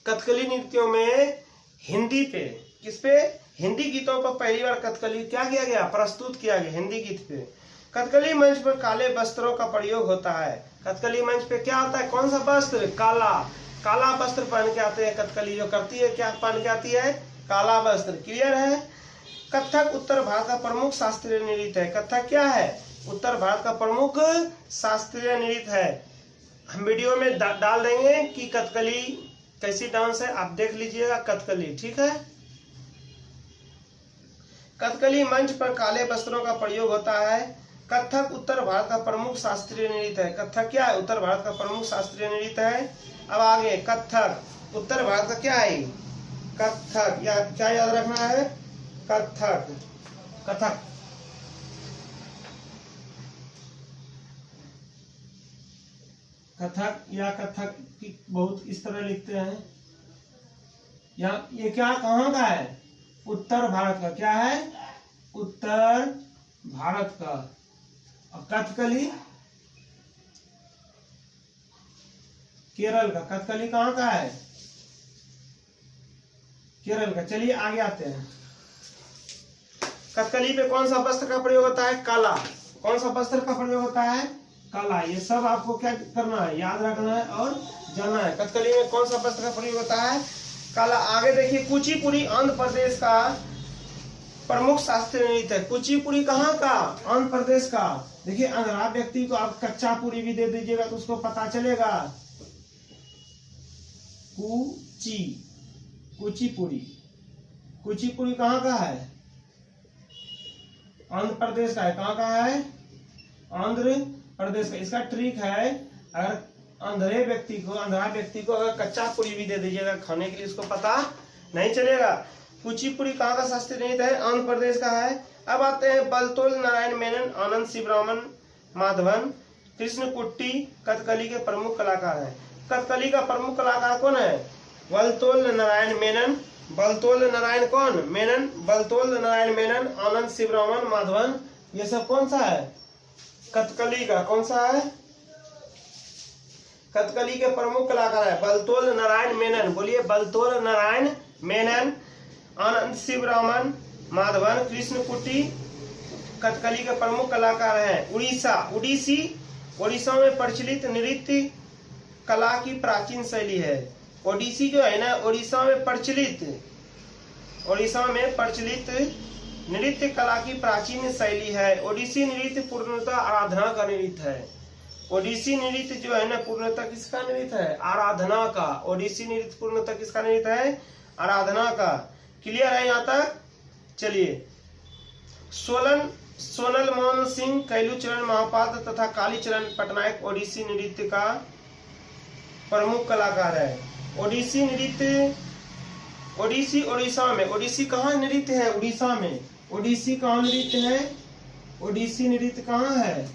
कथकली नृत्यों में हिंदी पे, किस पे? हिंदी गीतों पर पहली बार कथकली क्या किया गया? प्रस्तुत किया गया हिंदी गीत पे। कथकली मंच पर काले वस्त्रों का प्रयोग होता है। कथकली मंच पे क्या होता है? कौन सा वस्त्र? काला वस्त्र पहन के आते हैं। कथकली जो करती है क्या पहन के आती है? काला वस्त्र। क्लियर है? कथक उत्तर भारत का प्रमुख शास्त्रीय नृत्य है। कथक क्या है? उत्तर भारत का प्रमुख शास्त्रीय नृत्य है। हम वीडियो में डाल देंगे कि कथकली कैसी डांस है, आप देख लीजिएगा कथकली। ठीक है? कथकली मंच पर काले वस्त्रों का प्रयोग होता है। कथक उत्तर भारत का प्रमुख शास्त्रीय नृत्य है। कथक क्या है? उत्तर भारत का प्रमुख शास्त्रीय नृत्य है। अब आगे कथक उत्तर भारत का क्या है? कथक या क्या याद रखना है? कथक। कथक कथक या कथक की बहुत इस तरह लिखते हैं। यहाँ ये क्या कहाँ का है? उत्तर भारत का। क्या है? उत्तर भारत का। और कथकली केरल का। कथकली कहाँ का है? केरल का। चलिए आगे आते हैं। कथकली पे कौन सा वस्त्र का प्रयोग होता है? काला। कौन सा वस्त्र का प्रयोग होता है? काला। ये सब आपको क्या करना है? याद रखना है और जानना है। कथकली में कौन सा वस्त्र का प्रयोग होता है? काला। आगे देखिए, कुचिपुड़ी आंध्र प्रदेश का प्रमुख शास्त्रीय नृत्य है। कुचिपुड़ी कहाँ का? आंध्र प्रदेश का। देखिए, अंधरा व्यक्ति को आप कच्चा पूरी भी दे दीजिएगा तो उसको पता चलेगा। कुचिपुड़ी। कुचिपुड़ी कहाँ का है? आंध्र प्रदेश का है। कहाँ का है? आंध्र प्रदेश का। इसका ट्रिक है, अगर अंधरा व्यक्ति को अगर कच्चा पूरी भी दे दीजिएगा खाने के लिए, उसको पता नहीं चलेगा। कुचिपुड़ी कहाँ का शास्त्रीय नृत्य है? आंध्र प्रदेश का है। अब आते हैं बलतोल नारायण मेनन, आनंद शिवरामन, माधवन, कृष्णकुट्टी कथकली के प्रमुख कलाकार हैं। कथकली का प्रमुख कलाकार कौन है? बलतोल नारायण मेनन। बलतोल नारायण कौन? मेनन। बलतोल नारायण मेनन, आनंद शिवरामन, माधवन, ये सब कौन सा है? कथकली का। कौन सा है? कथकली के प्रमुख कलाकार है बलतोल नारायण मेनन। बोलिए, बलतोल नारायण मेनन, आनंद शिवरामन, माधवन, कृष्णकुट्टी कथकली के प्रमुख कलाकार हैं। उड़ीसा में प्रचलित नृत्य कला की प्राचीन शैली है। ओडिसी जो है ना, उड़ीसा में प्रचलित नृत्य कला की प्राचीन शैली है। ओडिसी नृत्य पूर्णतः आराधना का नृत्य है। ओडिसी नृत्य जो है ना पूर्णतः किसका नृत्य है? आराधना का। ओडिसी नृत्य पूर्णतः किसका नृत्य है? आराधना का। क्लियर है यहाँ तक? चलिए, सोनल मोहन सिंह, कैलूचरण महापात्र तथा कालीचरण पटनायक ओडिसी नृत्य का प्रमुख कलाकार है। ओडिसी नृत्य, ओडिसी उड़ीसा में, ओडिसी कहाँ नृत्य है? उड़ीसा में। ओडिसी कहाँ नृत्य है? ओडिसी नृत्य कहाँ है?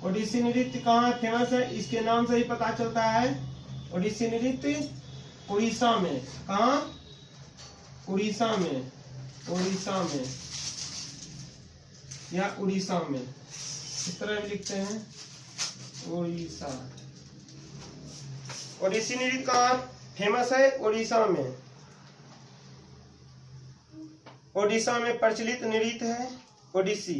ओडिसी नृत्य कहाँ फेमस है? इसके नाम से ही पता चलता है। ओडिसी नृत्य उड़ीसा में। कहाँ? उड़ीसा में, उड़ीसा में या उड़ीसा में, इस तरह भी लिखते हैं, उड़ीसा। ओडिसी नृत्य कहाँ फेमस है? उड़ीसा में। ओडिशा में प्रचलित नृत्य है ओडिसी।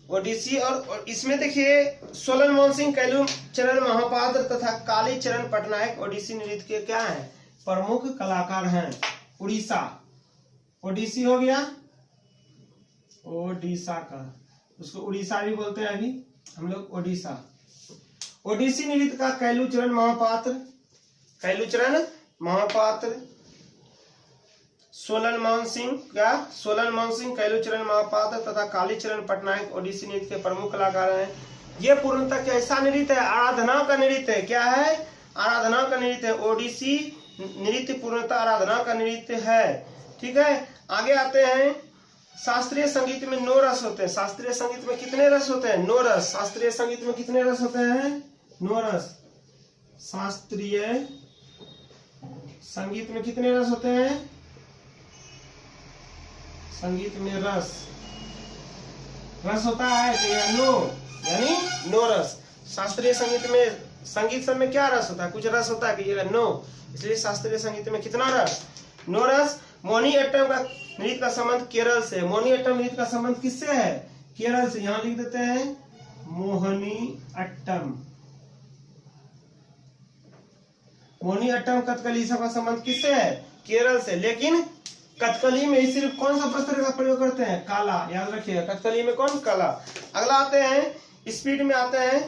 ओडिसी और इसमें देखिए सोलन मोहन सिंह, कैलू चरण महापात्र तथा काली चरण पटनायक ओडिसी नृत्य के क्या हैं? प्रमुख कलाकार हैं। उड़ीसा, ओडिसी हो गया ओडिशा का, उसको उड़ीसा भी बोलते हैं अभी हम लोग, ओडिशा। ओडिसी नृत्य का कैलू चरण महापात्र, कैलू चरण महापात्र, सोलन मोहन सिंह, क्या? सोलन मोहन सिंह, कैलू चरण महापात्र तथा काली चरण पटनायक ओडिसी नृत्य के प्रमुख कलाकार हैं। ये पूर्णतः कैसा नृत्य है? आराधना का नृत्य है। क्या है? आराधना का नृत्य है। ओडिसी नृत्य पूर्णतः आराधना का नृत्य है। ठीक है, आगे आते हैं। शास्त्रीय संगीत में 9 रस होते हैं। शास्त्रीय संगीत में कितने रस होते हैं? 9 रस। शास्त्रीय संगीत में कितने रस होते हैं? 9 रस। शास्त्रीय संगीत में कितने रस होते हैं? संगीत में रस, रस होता है कि या नो, यानी 9 रस। शास्त्रीय संगीत में, संगीत सब में क्या रस होता है? कुछ रस होता है कि नो, इसलिए शास्त्रीय संगीत में कितना रस? 9 रस। मोहिनीअट्टम का नृत्य का संबंध केरल से। मोहिनीअट्टम नृत्य का संबंध किससे है? केरल से। यहां लिख देते हैं मोहिनीअट्टम। मोहिनीअट्टम कथकली सबका संबंध किससे है? केरल से। लेकिन कथकली में ही सिर्फ कौन सा वस्त्र का प्रयोग करते हैं? काला। याद रखिएगा, कथकली में कौन? काला। अगला आते हैं, स्पीड में आते हैं।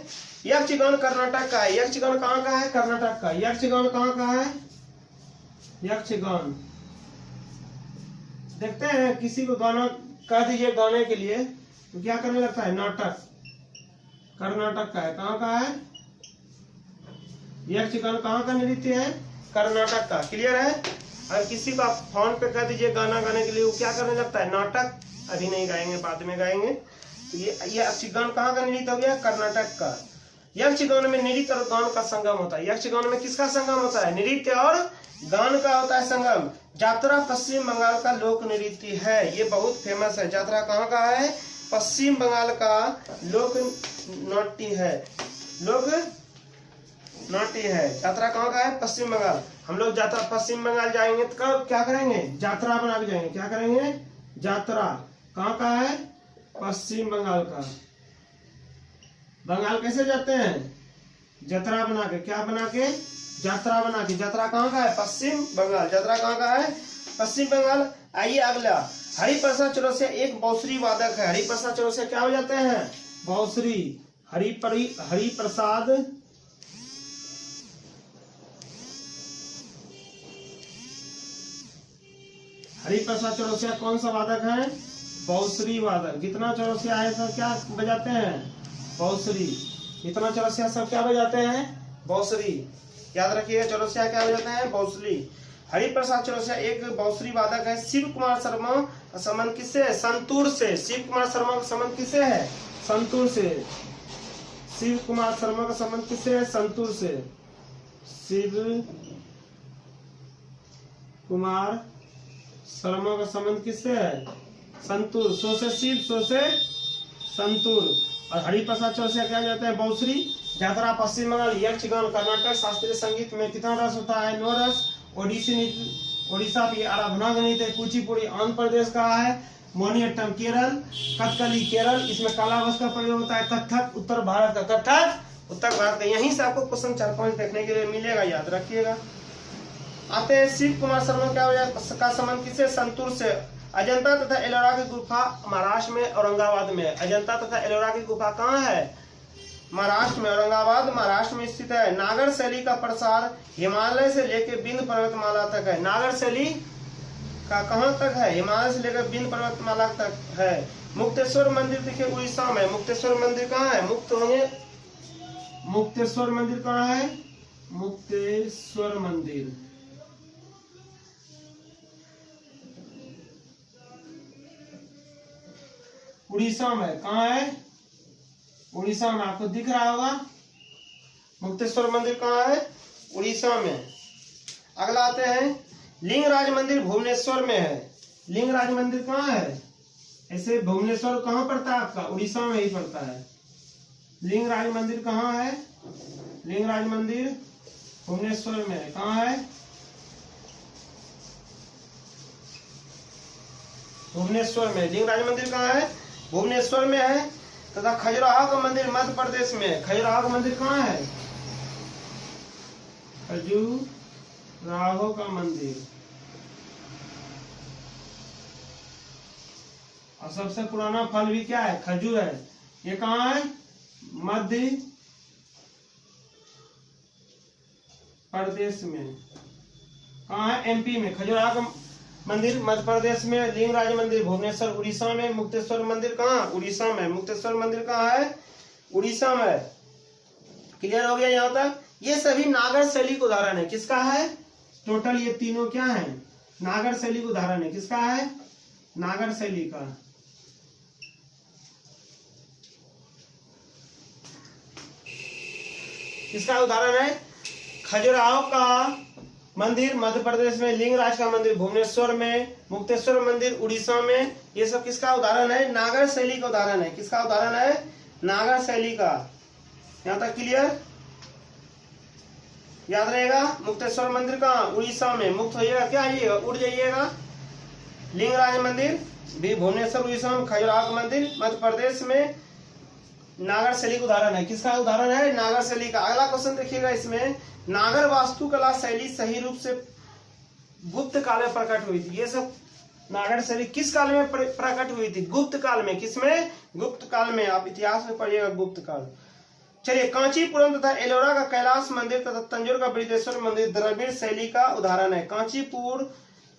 यक्षगान कर्नाटक का है। यक्षगान कहाँ का है? कर्नाटक का। यक्षगान कहाँ का है? यक्षगान। देखते हैं किसी को गाना कह दीजिए गाने के लिए तो क्या करने लगता है? नाटक। कर्नाटक का है। कहाँ का है? यक्षगान कहाँ का नृत्य है? कर्नाटक का। क्लियर है? अगर किसी को आप फोन पे कह दीजिए गाना गाने के लिए, वो क्या करने लगता है? नाटक। अभी नहीं गाएंगे, बाद में गाएंगे। तो ये यक्षगान कहाँ का नृत्य हो गया? कर्नाटक का। यक्षगान में नृत्य और गान का संगम होता है। यक्षगान में किसका संगम होता है? नृत्य और गान का होता है संगम। जात्रा पश्चिम बंगाल का लोक नृत्य है। ये बहुत फेमस है। जात्रा कहाँ का है? पश्चिम बंगाल का लोक नृत्य है। लोक नृत्य है। यात्रा कहाँ का है? पश्चिम बंगाल। हम लोग यात्रा पश्चिम बंगाल जाएंगे तो कब क्या करेंगे? यात्रा बना के जाएंगे। क्या करेंगे? यात्रा। कहाँ का है? पश्चिम बंगाल का। बंगाल कैसे जाते हैं? यात्रा बना के। क्या बना के? यात्रा बना के। यात्रा कहाँ का है? पश्चिम बंगाल। यात्रा कहाँ का है? पश्चिम बंगाल। आइए अगला, हरिप्रसाद चौरसिया एक बांसुरी वादक है। हरिप्रसाद चौरसिया क्या हो जाते हैं? बांसुरी। हरिप्रसाद हरिप्रसाद चौरसिया कौन सा वादक है? बांसुरी वादक। जितना चौरसिया है सब क्या बजाते हैं? बांसुरी। इतना चौरसिया सब क्या बजाते हैं? बांसुरी। याद रखिएगा, चौरसिया क्या बजाते हैं? बांसुरी। हरिप्रसाद चौरसिया एक बांसुरी वादक है। शिव कुमार शर्मा का संबंध किससे है? संतूर से। शिव कुमार शर्मा का संबंध किससे है? संतूर से। शिव कुमार शर्मा का संबंध किससे है? संतूर से। शिव कुमार शर्मा का संबंध किससे है? संतूर। सो से शिव, सो से संतूर। और हरिप्रसाद चौरसिया क्या जाते हैं? बांसुरी। यात्रा पश्चिम बंगाल। यक्षगान कर्नाटक। शास्त्रीय संगीत में कितना रस होता है? 9 रस। ओडिसी नृत्य ओडिशा की आराधना का नृत्य। कुचिपुड़ी आंध्र प्रदेश का है। मोहिनीअट्टम केरल। कथकली केरल। इसमें काला वस्त्र का प्रयोग होता है। कथक उत्तर भारत का। कथक उत्तर भारत का। यहीं से आपको क्वेश्चन 4-5 देखने के लिए मिलेगा, याद रखिएगा। आते हैं शिव कुमार शर्मा क्या का संबंध किससे? संतूर से। अजंता तथा एलोरा की गुफा महाराष्ट्र में, औरंगाबाद में। अजंता तथा एलोरा की गुफा कहाँ है? महाराष्ट्र में। औरंगाबाद महाराष्ट्र में स्थित है। नागर शैली का प्रसार हिमालय से लेकर विंध्य पर्वतमाला तक है। नागर शैली का कहाँ तक है? हिमालय से लेकर विंध्य पर्वतमाला तक है। मुक्तेश्वर मंदिर देखिए उड़ीसा में। मुक्तेश्वर मंदिर कहाँ है? मुक्तेश्वर मंदिर कहाँ है? मुक्तेश्वर मंदिर उड़ीसा में। कहाँ है? उड़ीसा में। आपको दिख रहा होगा मुक्तेश्वर मंदिर कहाँ है? उड़ीसा में। अगला आते हैं, लिंगराज मंदिर भुवनेश्वर में है। लिंगराज मंदिर कहाँ है? ऐसे भुवनेश्वर कहाँ पड़ता है आपका? उड़ीसा में ही पड़ता है। लिंगराज मंदिर कहाँ है? लिंगराज मंदिर भुवनेश्वर में है। कहाँ है? भुवनेश्वर में। लिंगराज मंदिर कहाँ है? भुवनेश्वर में है। तथा खजुराहो का मंदिर मध्य प्रदेश में है। खजुराहो का मंदिर कहाँ है? खजुराहो का मंदिर। और सबसे पुराना फल भी क्या है? खजूर है। ये कहाँ है? मध्य प्रदेश में। कहाँ है? एमपी में। खजुराहो का मंदिर मध्य प्रदेश में, लिंगराज मंदिर भुवनेश्वर उड़ीसा में, मुक्तेश्वर मंदिर कहाँ? उड़ीसा में। मुक्तेश्वर मंदिर कहाँ है? उड़ीसा में। क्लियर हो गया यहाँ तक? ये सभी नागर शैली का उदाहरण है। किसका है? टोटल ये तीनों क्या है? नागर शैली का उदाहरण है। किसका है? नागर शैली का। किसका उदाहरण है? खजुराहो का मंदिर मध्य प्रदेश में, लिंगराज का मंदिर भुवनेश्वर में, मुक्तेश्वर मंदिर उड़ीसा में। ये सब किसका उदाहरण है? नागर शैली का उदाहरण है। किसका उदाहरण है? नागर शैली का। यहाँ तक क्लियर? याद रहेगा? मुक्तेश्वर मंदिर कहाँ? उड़ीसा में। मुक्त होइएगा, क्या आइएगा? उड़ जाइएगा। लिंगराज मंदिर भी भुवनेश्वर उड़ीसा में, खजुराहो मंदिर मध्य प्रदेश में। नागर शैली का उदाहरण है। किसका उदाहरण है? नागर शैली का। अगला क्वेश्चन देखिएगा इसमें, नागर वास्तुकला शैली सही रूप से गुप्त काल में प्रकट हुई थी। ये सब नागर शैली किस काल में प्रकट हुई थी? गुप्त काल में। किसमें? गुप्त काल में। आप इतिहास में पढ़िएगा गुप्त काल। चलिए, कांचीपुरम तथा एलोरा का कैलाश मंदिर तथा तंजौर का बृहदेश्वर मंदिर द्रविड़ शैली का उदाहरण है।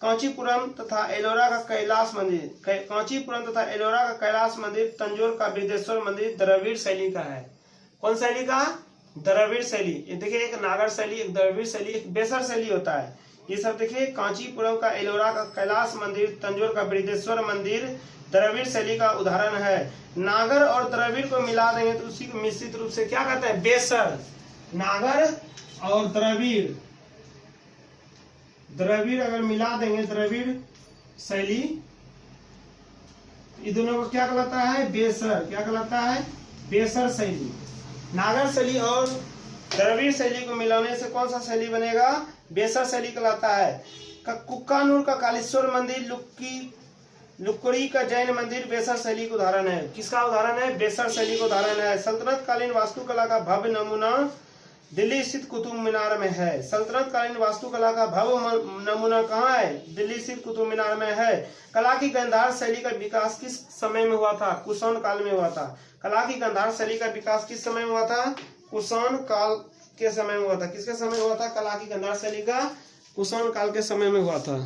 कांचीपुरम तथा एलोरा का कैलाश मंदिर, कांचीपुरम तथा एलोरा का कैलाश मंदिर, तंजौर का बृहदेश्वर मंदिर द्रविड़ शैली का है। कौन शैली का? द्रविड़ शैली। ये देखिए, एक नागर शैली, एक द्रविड़ शैली, एक बेसर शैली होता है। ये सब देखिए, कांचीपुरम का, एलोरा का कैलाश मंदिर, तंजौर का बृहदेश्वर मंदिर द्रविड़ शैली का उदाहरण है। नागर और द्रविड़ को मिला देंगे तो उसी को मिश्रित रूप से क्या कहते हैं? बेसर। नागर और द्रविड़, द्रविड़ अगर मिला देंगे, द्रविड़ शैली, ये दोनों को क्या कहलाता है? बेसर। क्या कहलाता है? बेसर शैली। नागर शैली और द्रविड़ शैली को मिलाने से कौन सा शैली बनेगा? बेसर शैली कहलाता है। कुक्कानूर का कालेश्वर मंदिर, लुकड़ी का जैन मंदिर बेसर शैली का उदाहरण है। किसका उदाहरण है? बेसर शैली का उदाहरण है। सल्तनत कालीन वास्तुकला का भव्य नमूना दिल्ली स्थित कुतुब मीनार में है। सल्तनत कालीन वास्तुकला का भव्य नमूना कहाँ है? दिल्ली स्थित कुतुब मीनार में है। कला की गांधार शैली का विकास किस समय में हुआ था? कुषाण काल में हुआ था। कला की गांधार शैली का विकास किस समय में हुआ था? कुषाण काल के समय में हुआ था। किसके समय हुआ था? कला की गांधार शैली का कुषाण काल के समय में हुआ था।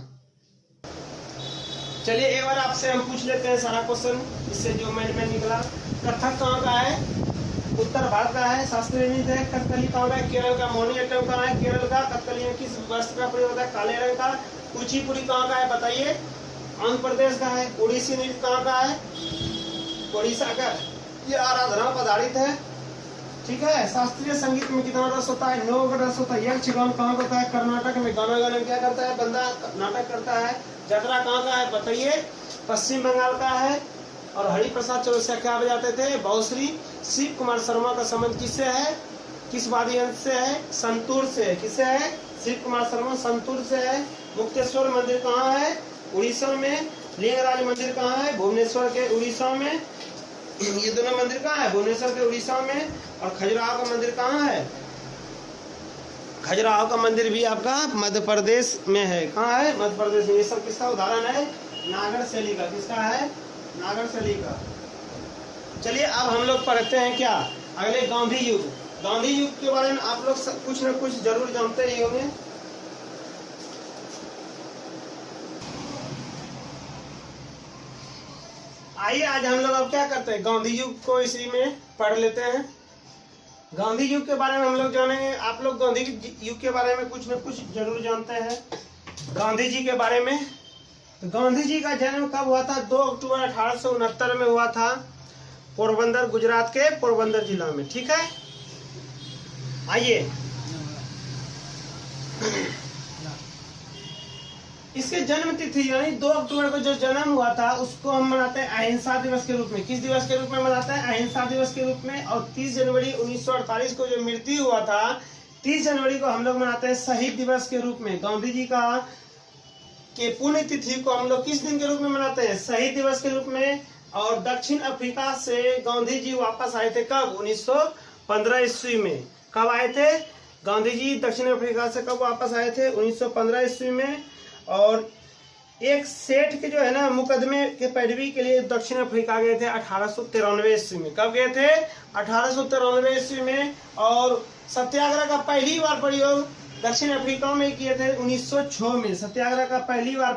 चलिए, एक बार आपसे हम पूछ लेते हैं सारा क्वेश्चन, इससे जो माइंड में निकला। कथक कहाँ का है? उत्तर भारत का है, शास्त्रीय नृत्य है। कथकली कहाँ का है? केरल का। मोहिनीअट्टम कहाँ है? केरल का। कथकली में किस वस्त्र का प्रयोग होता है? काले रंग का। कुचिपुड़ी कहाँ का है? बताइए। आंध्र प्रदेश का है। ओडिसी नृत्य कहाँ का है? ओडिशा का। ये आराधना पर आधारित है। ठीक है। शास्त्रीय संगीत में कितना रस होता है? 9 रस होता है। यक्षगान कहाँ होता है? कर्नाटक में। गाना गाने में क्या करता है? बंदा नाटक करता है। जतरा कहाँ का है? बताइए। पश्चिम बंगाल का है। और हरिप्रसाद चौरसिया क्या बजाते थे? बांसुरी। शिव कुमार शर्मा का संबंध किससे है? किस वाद्य यंत्र से है? संतूर से। किससे है? शिव कुमार शर्मा संतूर से है। मुक्तेश्वर मंदिर कहाँ है? उड़ीसा में। लिंगराज मंदिर कहाँ है? भुवनेश्वर के उड़ीसा में। ये दोनों मंदिर कहाँ है? भुवनेश्वर के उड़ीसा में। और खजुराहो का मंदिर कहाँ है? खजुराहो का मंदिर भी आपका मध्य प्रदेश में है। कहाँ है? मध्य प्रदेश में। ये सब किसका उदाहरण है? नागर शैली का। किसका है? नागर शैली का। चलिए, अब हम लोग पढ़ते हैं क्या? अगले गांधी युग। गांधी युग के बारे में आप लोग कुछ न कुछ जरूर जानते ही होंगे। आइए, आज हम लोग अब क्या करते हैं? गांधी युग को इसी में पढ़ लेते हैं। गांधी युग के बारे में हम लोग जानेंगे। आप लोग गांधी युग के बारे में कुछ न कुछ जरूर जानते हैं गांधी जी के बारे में। तो गांधी जी का जन्म कब हुआ था? 2 अक्टूबर 1869 में हुआ था, पोरबंदर, गुजरात के पोरबंदर जिला में। ठीक है, आइए इसके जन्म तिथि यानी 2 अक्टूबर को जो जन्म हुआ था उसको हम मनाते हैं अहिंसा दिवस के रूप में। किस दिवस के रूप में मनाते हैं? अहिंसा दिवस के रूप में। और 30 जनवरी 1948 को जो मृत्यु हुआ था, 30 जनवरी को हम लोग मनाते हैं शहीद दिवस के रूप में। गांधी जी का के पुण्य तिथि को हम लोग किस दिन के रूप में मनाते हैं? शहीद दिवस के रूप में। और दक्षिण अफ्रीका से गांधी जी वापस आए थे कब? 1915 ईस्वी में। कब आए थे गांधी जी दक्षिण अफ्रीका से? कब वापस आए थे? 1915 ईस्वी में। और एक सेठ के जो है ना मुकदमे के पैरवी के लिए दक्षिण अफ्रीका गए थे 1893 ईस्वी में। कब गए थे? 1893 ईस्वी में। और सत्याग्रह का पहली बार प्रयोग दक्षिण अफ्रीका में किए थे 1906 में। सत्याग्रह का पहला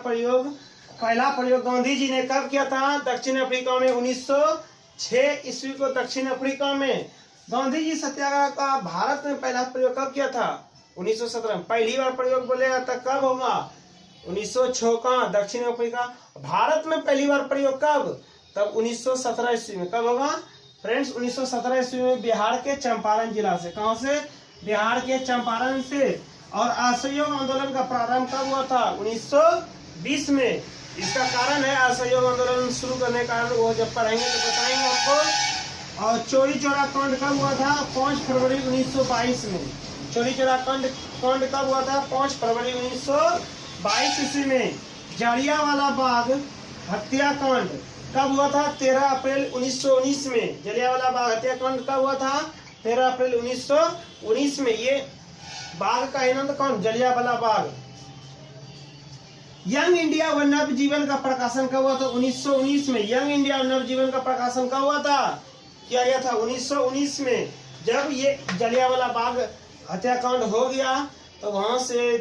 प्रयोग गांधी जी ने कब किया था? दक्षिण अफ्रीका में 1906 ईस्वी को दक्षिण अफ्रीका में। गांधी जी सत्याग्रह का भारत में पहला प्रयोग कब किया था? 1917 में। पहली बार प्रयोग बोलेगा तो कब होगा? 1906 का दक्षिण अफ्रीका। भारत में पहली बार प्रयोग कब? तब 1917 ईस्वी में। कब होगा फ्रेंड्स? 1917 ईस्वी में बिहार के चंपारण जिला से। कहां से? बिहार के चंपारण से। और असहयोग आंदोलन का प्रारंभ कब हुआ था? 1920 में। इसका कारण है असहयोग आंदोलन शुरू करने का कारण, वो जब पढ़ेंगे तो बताएंगे आपको। और चोरी चौरा कांड कब हुआ था? 5 फरवरी 1922 में। चोरी चौरा कांड कब हुआ था? 5 फरवरी 1922 ईस्वी में। जलियांवाला बाग हत्याकांड कब हुआ था? 13 अप्रैल 1919 में। जलियांवाला बाग हत्याकांड कब हुआ था? 13 अप्रैल 1919 में। ये बाग का आनंद कौन? जलियांवाला बाग। यंग इंडिया व नव जीवन का प्रकाशन कब हुआ था? 1919 में। यंग इंडिया व नव जीवन का प्रकाशन कब हुआ था? किया गया था 1919 में। जब ये जलियांवाला बाग हत्याकांड हो गया तो वहां से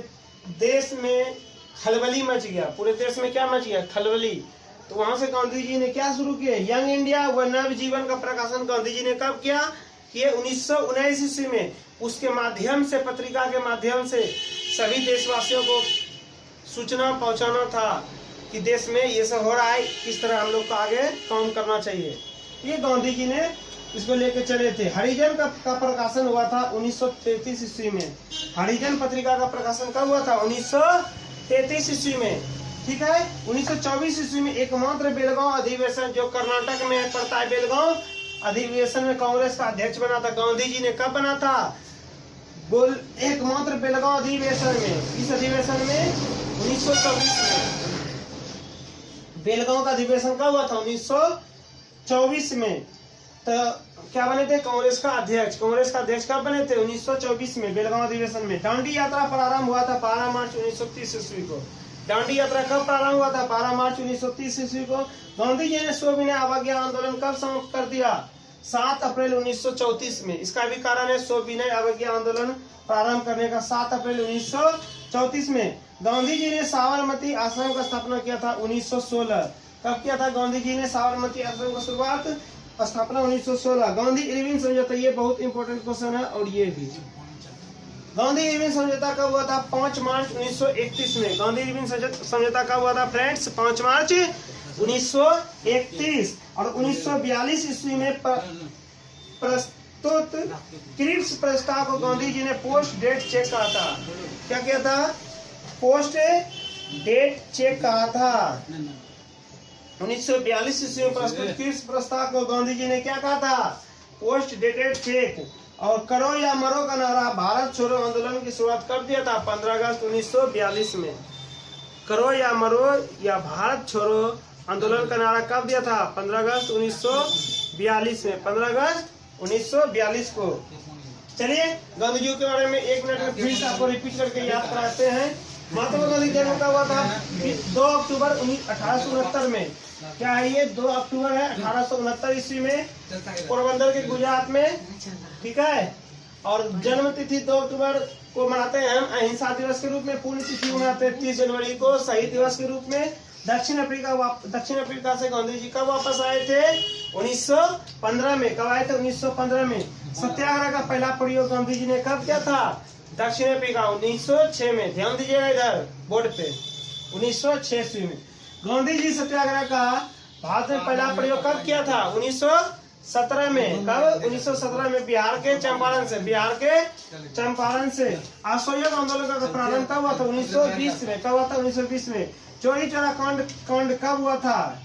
देश में खलबली मच गया। पूरे देश में क्या मच गया? खलबली। तो वहां से गांधी जी ने क्या शुरू किया? यंग इंडिया व नव जीवन का प्रकाशन गांधी जी ने कब किया? किए 1919 ईस्वी में। उसके माध्यम से, पत्रिका के माध्यम से सभी देशवासियों को सूचना पहुंचाना था कि देश में ये सब हो रहा है, किस तरह हम लोग को आगे काम करना चाहिए। ये गांधी जी ने इसको लेके चले थे। हरिजन का प्रकाशन हुआ था 1933 ईस्वी में। हरिजन पत्रिका का प्रकाशन कब हुआ था? 1933 ईस्वी में। ठीक है। 1924 ईस्वी में एकमात्र बेलगांव अधिवेशन जो कर्नाटक में पड़ता है, बेलगांव अधिवेशन में कांग्रेस का अध्यक्ष बना था गांधी जी ने। कब बना था? एकमात्र बेलगांव अधिवेशन में। इस अधिवेशन में 1924 में। बेलगांव का अधिवेशन कब हुआ था? 1924 में। तो क्या बने थे? कांग्रेस का अध्यक्ष। कांग्रेस का अध्यक्ष कब बने थे? 1924 में, बेलगांव अधिवेशन में। दांडी यात्रा प्रारंभ हुआ था 12 मार्च 1930 ईस्वी को। दांडी यात्रा कब प्रारंभ हुआ था? 12 मार्च 1930 ईस्वी को। गांधी जी ने सविनय अवज्ञा आंदोलन कब समाप्त कर दिया? 7 अप्रैल 1934 में। इसका भी कारण है सविनय अवज्ञा आंदोलन प्रारंभ करने का 7 अप्रैल 1934 में। गांधी जी ने साबरमती आश्रम का स्थापना किया था 1916। कब किया था गांधी जी ने साबरमती आश्रम का शुरुआत? स्थापना 1916। गांधी इरविन समझौता, ये बहुत इंपॉर्टेंट क्वेश्चन है। और ये भी गांधी इरविन समझौता कब हुआ था? 5 मार्च 1931 में। गांधी इरविन समझौता कब हुआ था फ्रेंड्स? 5 मार्च 1931। और 1942 ईस्वी में प्रस्तुत क्रिप्स प्रस्ताव को गांधी जी ने पोस्ट डेट चेक कहा था। क्या किया था? पोस्ट डेट चेक कहा था। 1942 ईस्वी में प्रस्तुत क्रिप्स प्रस्ताव को गांधी जी ने क्या कहा था? Post dated cheque. और करो या मरो का नारा भारत छोड़ो आंदोलन की शुरुआत कर दिया था 15 अगस्त 1942 में। करो या मरो या भारत छोड़ो आंदोलन का नारा कब दिया था? 15 अगस्त 1942 में। 15 अगस्त 1942 को। चलिए गांधी जी के बारे में 1 मिनट में फिर से आपको रिपीट करके याद कराते हैं। महात्मा गांधी जन्म कब हुआ था? 2 अक्टूबर 1869 में। क्या है ये? 2 अक्टूबर है 1869 ईस्वी में, पोरबंदर के गुजरात में। ठीक है। और जन्म तिथि 2 अक्टूबर को मनाते हैं हम अहिंसा दिवस के रूप में। पुण्य तिथि मनाते हैं 30 जनवरी को शहीद दिवस के रूप में। दक्षिण अफ्रीका से गांधी जी कब वापस आए थे? 1915 में। कब आए थे? 1915 में। सत्याग्रह का पहला प्रयोग गांधी जी ने कब किया था? दक्षिण अफ्रीका 1906 में। ध्यान दीजिएगा इधर बोर्ड पे, 1906 में गांधी जी सत्याग्रह का भारत में पहला प्रयोग कब किया था? 1917 में। कब? 1917 में बिहार के चंपारण से। असहयोग आंदोलन का प्रारंभ कब हुआ था? 1920 में। कब हुआ था? 1920 में। चोरी चोरा कांड कब हुआ था?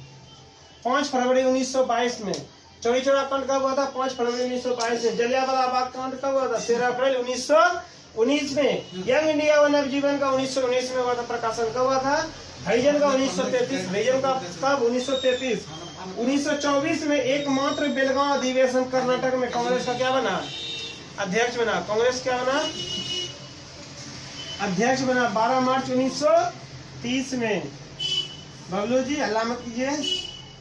5 फरवरी 1922 में। चोरी चोरा कांड कब हुआ था? 5 फरवरी 1922 में। जलियांवाला बाग कांड कब हुआ था? 13 अप्रैल 1919 में। यंग इंडिया व नवजीवन का 1919 में हुआ था। प्रकाशन कब हुआ था? हरिजन का 1933। हरिजन का कब? 1933। 1924 में एकमात्र बेलगांव अधिवेशन कर्नाटक में कांग्रेस का क्या बना? अध्यक्ष बना। कांग्रेस क्या बना? अध्यक्ष बना 12 मार्च 1930 में। बबलू जी हल्ला मत कीजिए।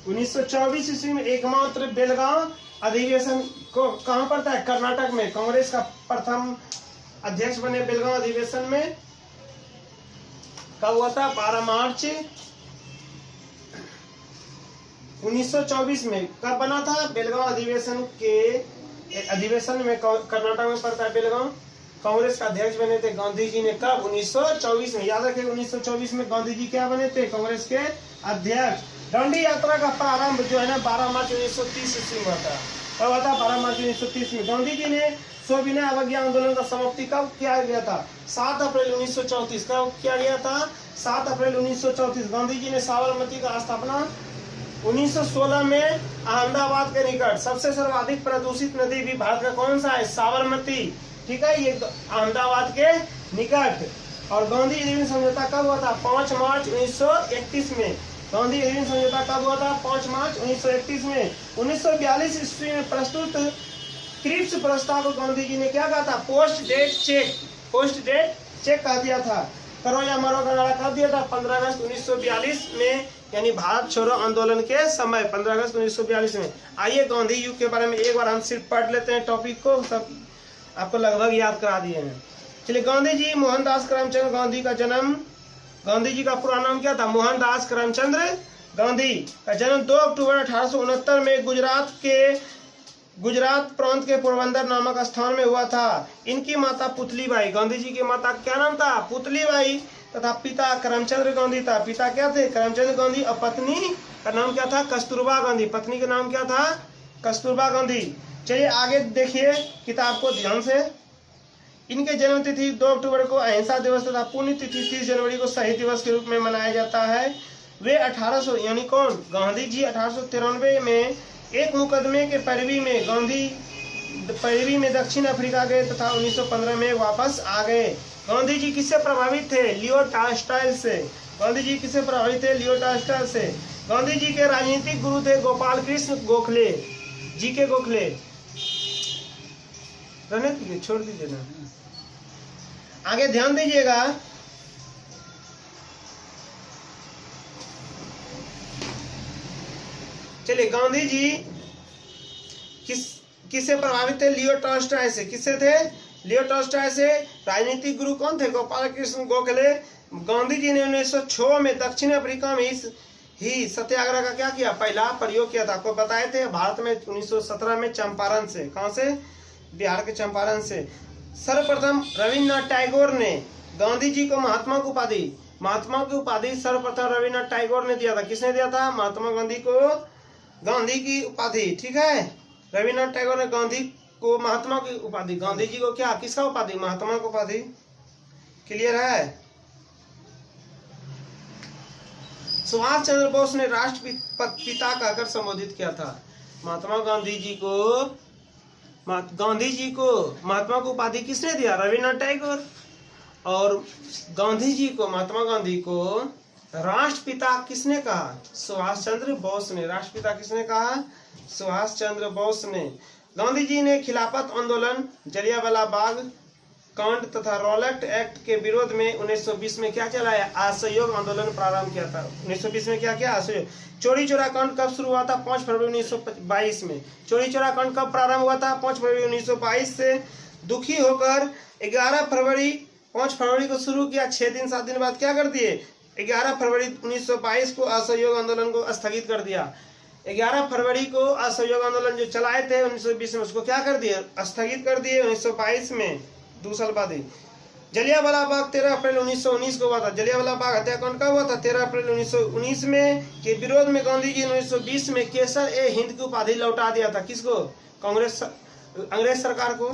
1924 ईस्वी में एकमात्र बेलगांव अधिवेशन को कहां पड़ता है? कर्नाटक में। कांग्रेस का प्रथम अध्यक्ष बने बेलगांव अधिवेशन में। कब हुआ था? 12 मार्च 1924 में। कब बना था? बेलगांव अधिवेशन में कर्नाटक में पड़ता है बेलगांव। कांग्रेस का अध्यक्ष बने थे गांधी जी ने। कब? 1924 में। याद रखिए 1924 में गांधी जी क्या बने थे? कांग्रेस के अध्यक्ष। दांडी यात्रा का प्रारंभ जो है ना 12 मार्च 1930 ईस्वी में हुआ था। कब हुआ था? 12 मार्च 1930 में। गांधी जी ने सविनय अवज्ञा आंदोलन का समाप्ति कब किया गया था? 7 अप्रैल 1934। कब किया गया था? 7 अप्रैल 1934। गांधी जी ने साबरमती का स्थापना 1916 में अहमदाबाद के निकट। सबसे सर्वाधिक प्रदूषित नदी भी भारत का कौन सा है? साबरमती। ठीक है, ये अहमदाबाद के निकट। और गांधी इरविन समझौता कब हुआ था? 5 मार्च 1931 में। गांधी इरविन समझौता कब हुआ था? 5 मार्च 1931 में। 1942 ईस्वी में प्रस्तुत क्रिप्स प्रस्ताव को गांधी जी ने क्या कहा था? पोस्ट डेट चेक कह दिया था। करो या मरो का नारा कब दिया था? 15 अगस्त 1942 में, यानी भारत छोड़ो आंदोलन के समय 15 अगस्त 1942 में। आइए गांधी युग के बारे में एक बार हम सिर्फ पढ़ लेते हैं, टॉपिक को सब आपको लगभग याद करा दिए हैं। चलिए, गांधी जी मोहनदास करमचंद गांधी का जन्म। गांधी जी का पूरा नाम क्या था? मोहनदास करमचंद गांधी का जन्म 2 अक्टूबर 1869 में गुजरात प्रांत के पोरबंदर नामक स्थान में हुआ था। इनकी माता पुतलीबाई। गांधी जी की माता क्या नाम था? पुतलीबाई। तथा पिता करमचंद गांधी था। पिता क्या थे? करमचंद गांधी। और पत्नी का नाम क्या था? कस्तूरबा गांधी। पत्नी का नाम क्या था? कस्तूरबा गांधी। चलिए आगे देखिए किताब को ध्यान से। इनके जन्म तिथि 2 अक्टूबर को अहिंसा दिवस तथा पुण्य तिथि 30 जनवरी को शहीद दिवस के रूप में मनाया जाता है। वे 1800 यानी कौन? गांधी जी 1893 में एक मुकदमे के पैरवी में दक्षिण अफ्रीका गए तथा 1915 में वापस आ गए। गांधी जी किससे प्रभावित थे? लियो टॉल्स्टॉय से। गांधी जी किससे प्रभावित थे? लियो टॉल्स्टॉय से। गांधी जी के राजनीतिक गुरु थे गोपाल कृष्ण गोखले। जी के गोखले। रहने दीजिए, छोड़ दीजिए ना। आगे ध्यान दीजिएगा। चलिए, गांधी जी किससे प्रभावित थे? लियो टॉल्स्टॉय से। किससे थे? लियो टॉल्स्टॉय से। राजनीतिक गुरु कौन थे? गोपाल कृष्ण गोखले। गांधी जी ने 1906 में दक्षिण अफ्रीका में ही सत्याग्रह का क्या किया? पहला प्रयोग किया था। आपको बताए थे भारत में 1917 में चंपारण से। कहां से? बिहार के चंपारण से। सर्वप्रथम रविन्द्रनाथ टैगोर ने गांधी जी को महात्मा की उपाधि सर्वप्रथम रविन्द्रनाथ टैगोर ने दिया था। किसने दिया था? महात्मा गांधी को गांधी की उपाधि। ठीक है, रविन्द्रनाथ टैगोर ने गांधी को महात्मा की उपाधि। गांधी जी को क्या? किसका उपाधि? महात्मा की उपाधि। क्लियर है? सुभाष चंद्र बोस ने राष्ट्रपिता कहकर संबोधित किया था। महात्मा गांधी जी को महात्मा को उपाधि किसने दिया? रविन्द्रनाथ टैगोर। और गांधी जी को, महात्मा गांधी को राष्ट्रपिता किसने कहा? सुभाष चंद्र बोस ने। राष्ट्रपिता किसने कहा? सुभाष चंद्र बोस ने। गांधी जी ने खिलाफत आंदोलन, जलियांवाला बाग कांड तथा रॉलेट एक्ट के विरोध में 1920 में क्या चलाया? असहयोग आंदोलन प्रारंभ किया था। 1920 में क्या किया? असहयोग। चोरी चोरा कांड कब शुरू हुआ था? 5 फरवरी 1922 में। चोरी चोरा कांड कब प्रारंभ हुआ था? 5 फरवरी 1922 से। दुखी होकर 5 फरवरी को शुरू किया। 6-7 दिन बाद क्या कर दिए? 11 फरवरी 1922 को असहयोग आंदोलन को स्थगित कर दिया। 11 फरवरी को असहयोग आंदोलन जो चलाए थे 1920 में, उसको क्या कर दिया, स्थगित कर दिए 1922 में, 2 साल बाद ही। जलियांवाला बाग 13 अप्रैल 1919 को हुआ था। जलियांवाला बाग हत्याकांड कब हुआ था, 13 अप्रैल 1919 में, के विरोध में गांधी जी 1920 में केसर ए हिंद की उपाधि लौटा दिया था। किसको, कांग्रेस अंग्रेज सरकार को,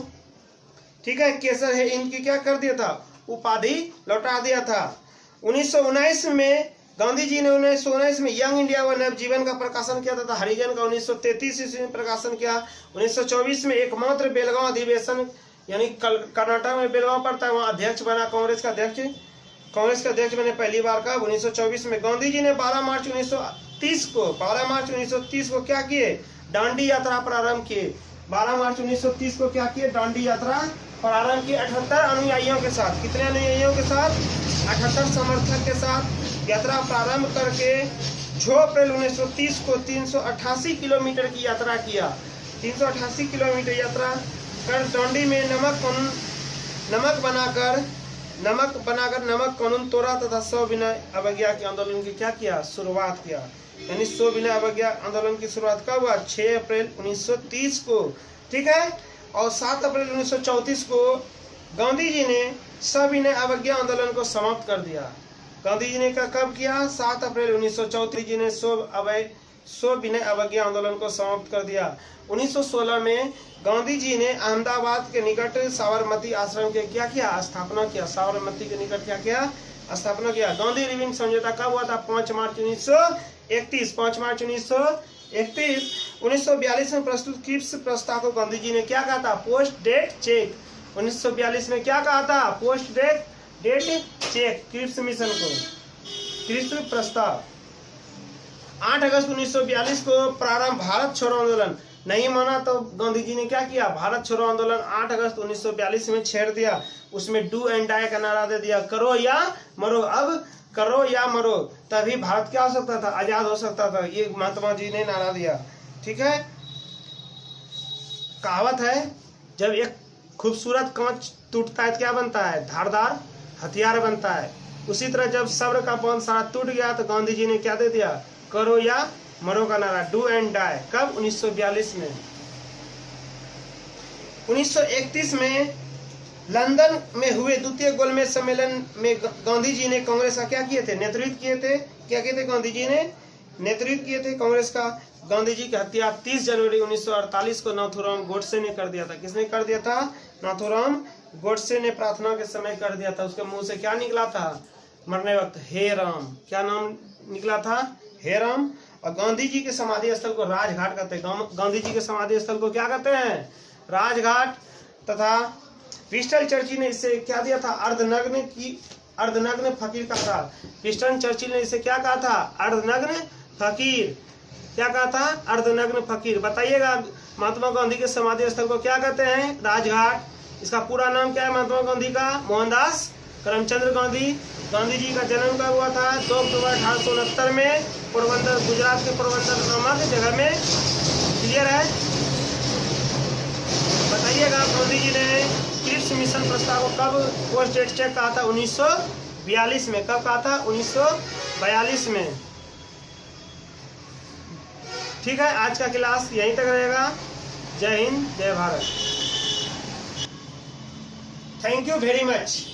ठीक है। केसर ए हिंद की क्या कर दिया था, उपाधि लौटा दिया था। 1919 में गांधी जी ने 1919 में यंग इंडिया व नवजीवन का प्रकाशन किया था। हरिजन का 1933 ईस्वी में प्रकाशन किया। 1924 में एकमात्र बेलगांव अधिवेशन, यानी कर्नाटक में बेलगांव पड़ता है, वहाँ अध्यक्ष बना, कांग्रेस का अध्यक्ष बने पहली बार का 1924 में। गांधी जी ने 12 मार्च 1930 को क्या किए, दांडी यात्रा प्रारंभ किए। 12 मार्च 1930 को क्या किए, दांडी यात्रा प्रारंभ किए 78 अनुयायियों के साथ। कितने अनुयायियों के साथ, 78 समर्थक के साथ यात्रा प्रारंभ करके 6 अप्रैल 1930 को 388 किलोमीटर की यात्रा किया। 388 किलोमीटर यात्रा कर दांडी में नमक बनाकर नमक कानून तोड़ा तथा सविनय अवज्ञा के आंदोलन की क्या किया, शुरुआत किया। यानी सविनय अवज्ञा आंदोलन की शुरुआत कब हुआ, 6 अप्रैल 1930 को, ठीक है। और 7 अप्रैल 1934 को गांधी जी ने सविनय अवज्ञा आंदोलन को समाप्त कर दिया। गांधी जी ने कब किया, 7 अप्रैल 1934 जी ने सविनय अवज्ञा आंदोलन को समाप्त कर दिया। 1916 में गांधी जी ने अहमदाबाद के निकट साबरमती आश्रम के क्या किया, स्थापना किया। साबरमती के निकट क्या किया, स्थापना किया। गांधी रिविंग समझौता कब हुआ था, 5 मार्च 1931। 5 मार्च 1931। 1942 में प्रस्तुत क्रिप्स प्रस्ताव को गांधी जी ने क्या कहा था, पोस्ट डेट चेक। 1942 में क्या कहा था, post date cheque. Cripps mission को, क्रिप्स प्रस्ताव। 8 अगस्त 1942 को प्रारंभ भारत छोड़ो आंदोलन। नहीं माना तो गांधी जी ने क्या किया, भारत छोड़ो आंदोलन 8 अगस्त 1942 में छेड़ दिया। उसमें डू एंड डाई का नारा दे दिया, करो या मरो। अब करो या मरो, तभी भारत क्या हो सकता था, आजाद हो सकता था। ये महात्मा जी ने नारा दिया, ठीक है। कहावत है, जब एक खूबसूरत कांच टूटता है तो क्या बनता है, धारदार हथियार बनता है। उसी तरह जब सब्र का बंध सारा टूट गया तो गांधी जी ने क्या दे दिया, करो या मरो का नारा, डू एंड डाई। कब, 1942 में। 1931 में लंदन में हुए द्वितीय गोलमेज सम्मेलन में गांधी जी ने कांग्रेस का क्या किए थे, नेतृत्व किए थे। क्या किए थे, गांधी जी ने नेतृत्व किए थे कांग्रेस का। गांधी जी की हत्या 30 जनवरी 1948 को नाथूराम गोडसे ने कर दिया था। किसने कर दिया था, नाथूराम गोडसे ने प्रार्थना के समय कर दिया था। उसके मुंह से क्या निकला था मरने वक्त, हे राम। क्या नाम निकला था, हे राम। और गांधी जी के समाधि स्थल को राजघाट कहते हैं। गांधी जी के समाधि स्थल को क्या कहते हैं, राजघाट। तथा विंस्टन चर्चिल ने इसे क्या दिया था, अर्धनग्न फकीर कहा था। विंस्टन चर्चिल ने इसे क्या कहा था, अर्धनग्न फकीर। क्या कहा था, अर्धनग्न फकीर। बताइएगा महात्मा गांधी के समाधि स्थल को क्या कहते हैं, राजघाट। इसका पूरा नाम क्या है महात्मा गांधी का, मोहनदास करमचंद गांधी। गांधी जी का जन्म कब हुआ था, 2 अक्टूबर 1869 में पोरबंदर, गुजरात के पोरबंदर नामक जगह में। क्लियर है। बताइएगा गांधी जी ने क्रिप्स मिशन प्रस्ताव को कब पोस्ट डेट चेक कहा था, 1942 में। कब कहा था, 1942 में। ठीक है, आज का क्लास यहीं तक रहेगा। जय हिंद, जय Bharat. Thank you very much.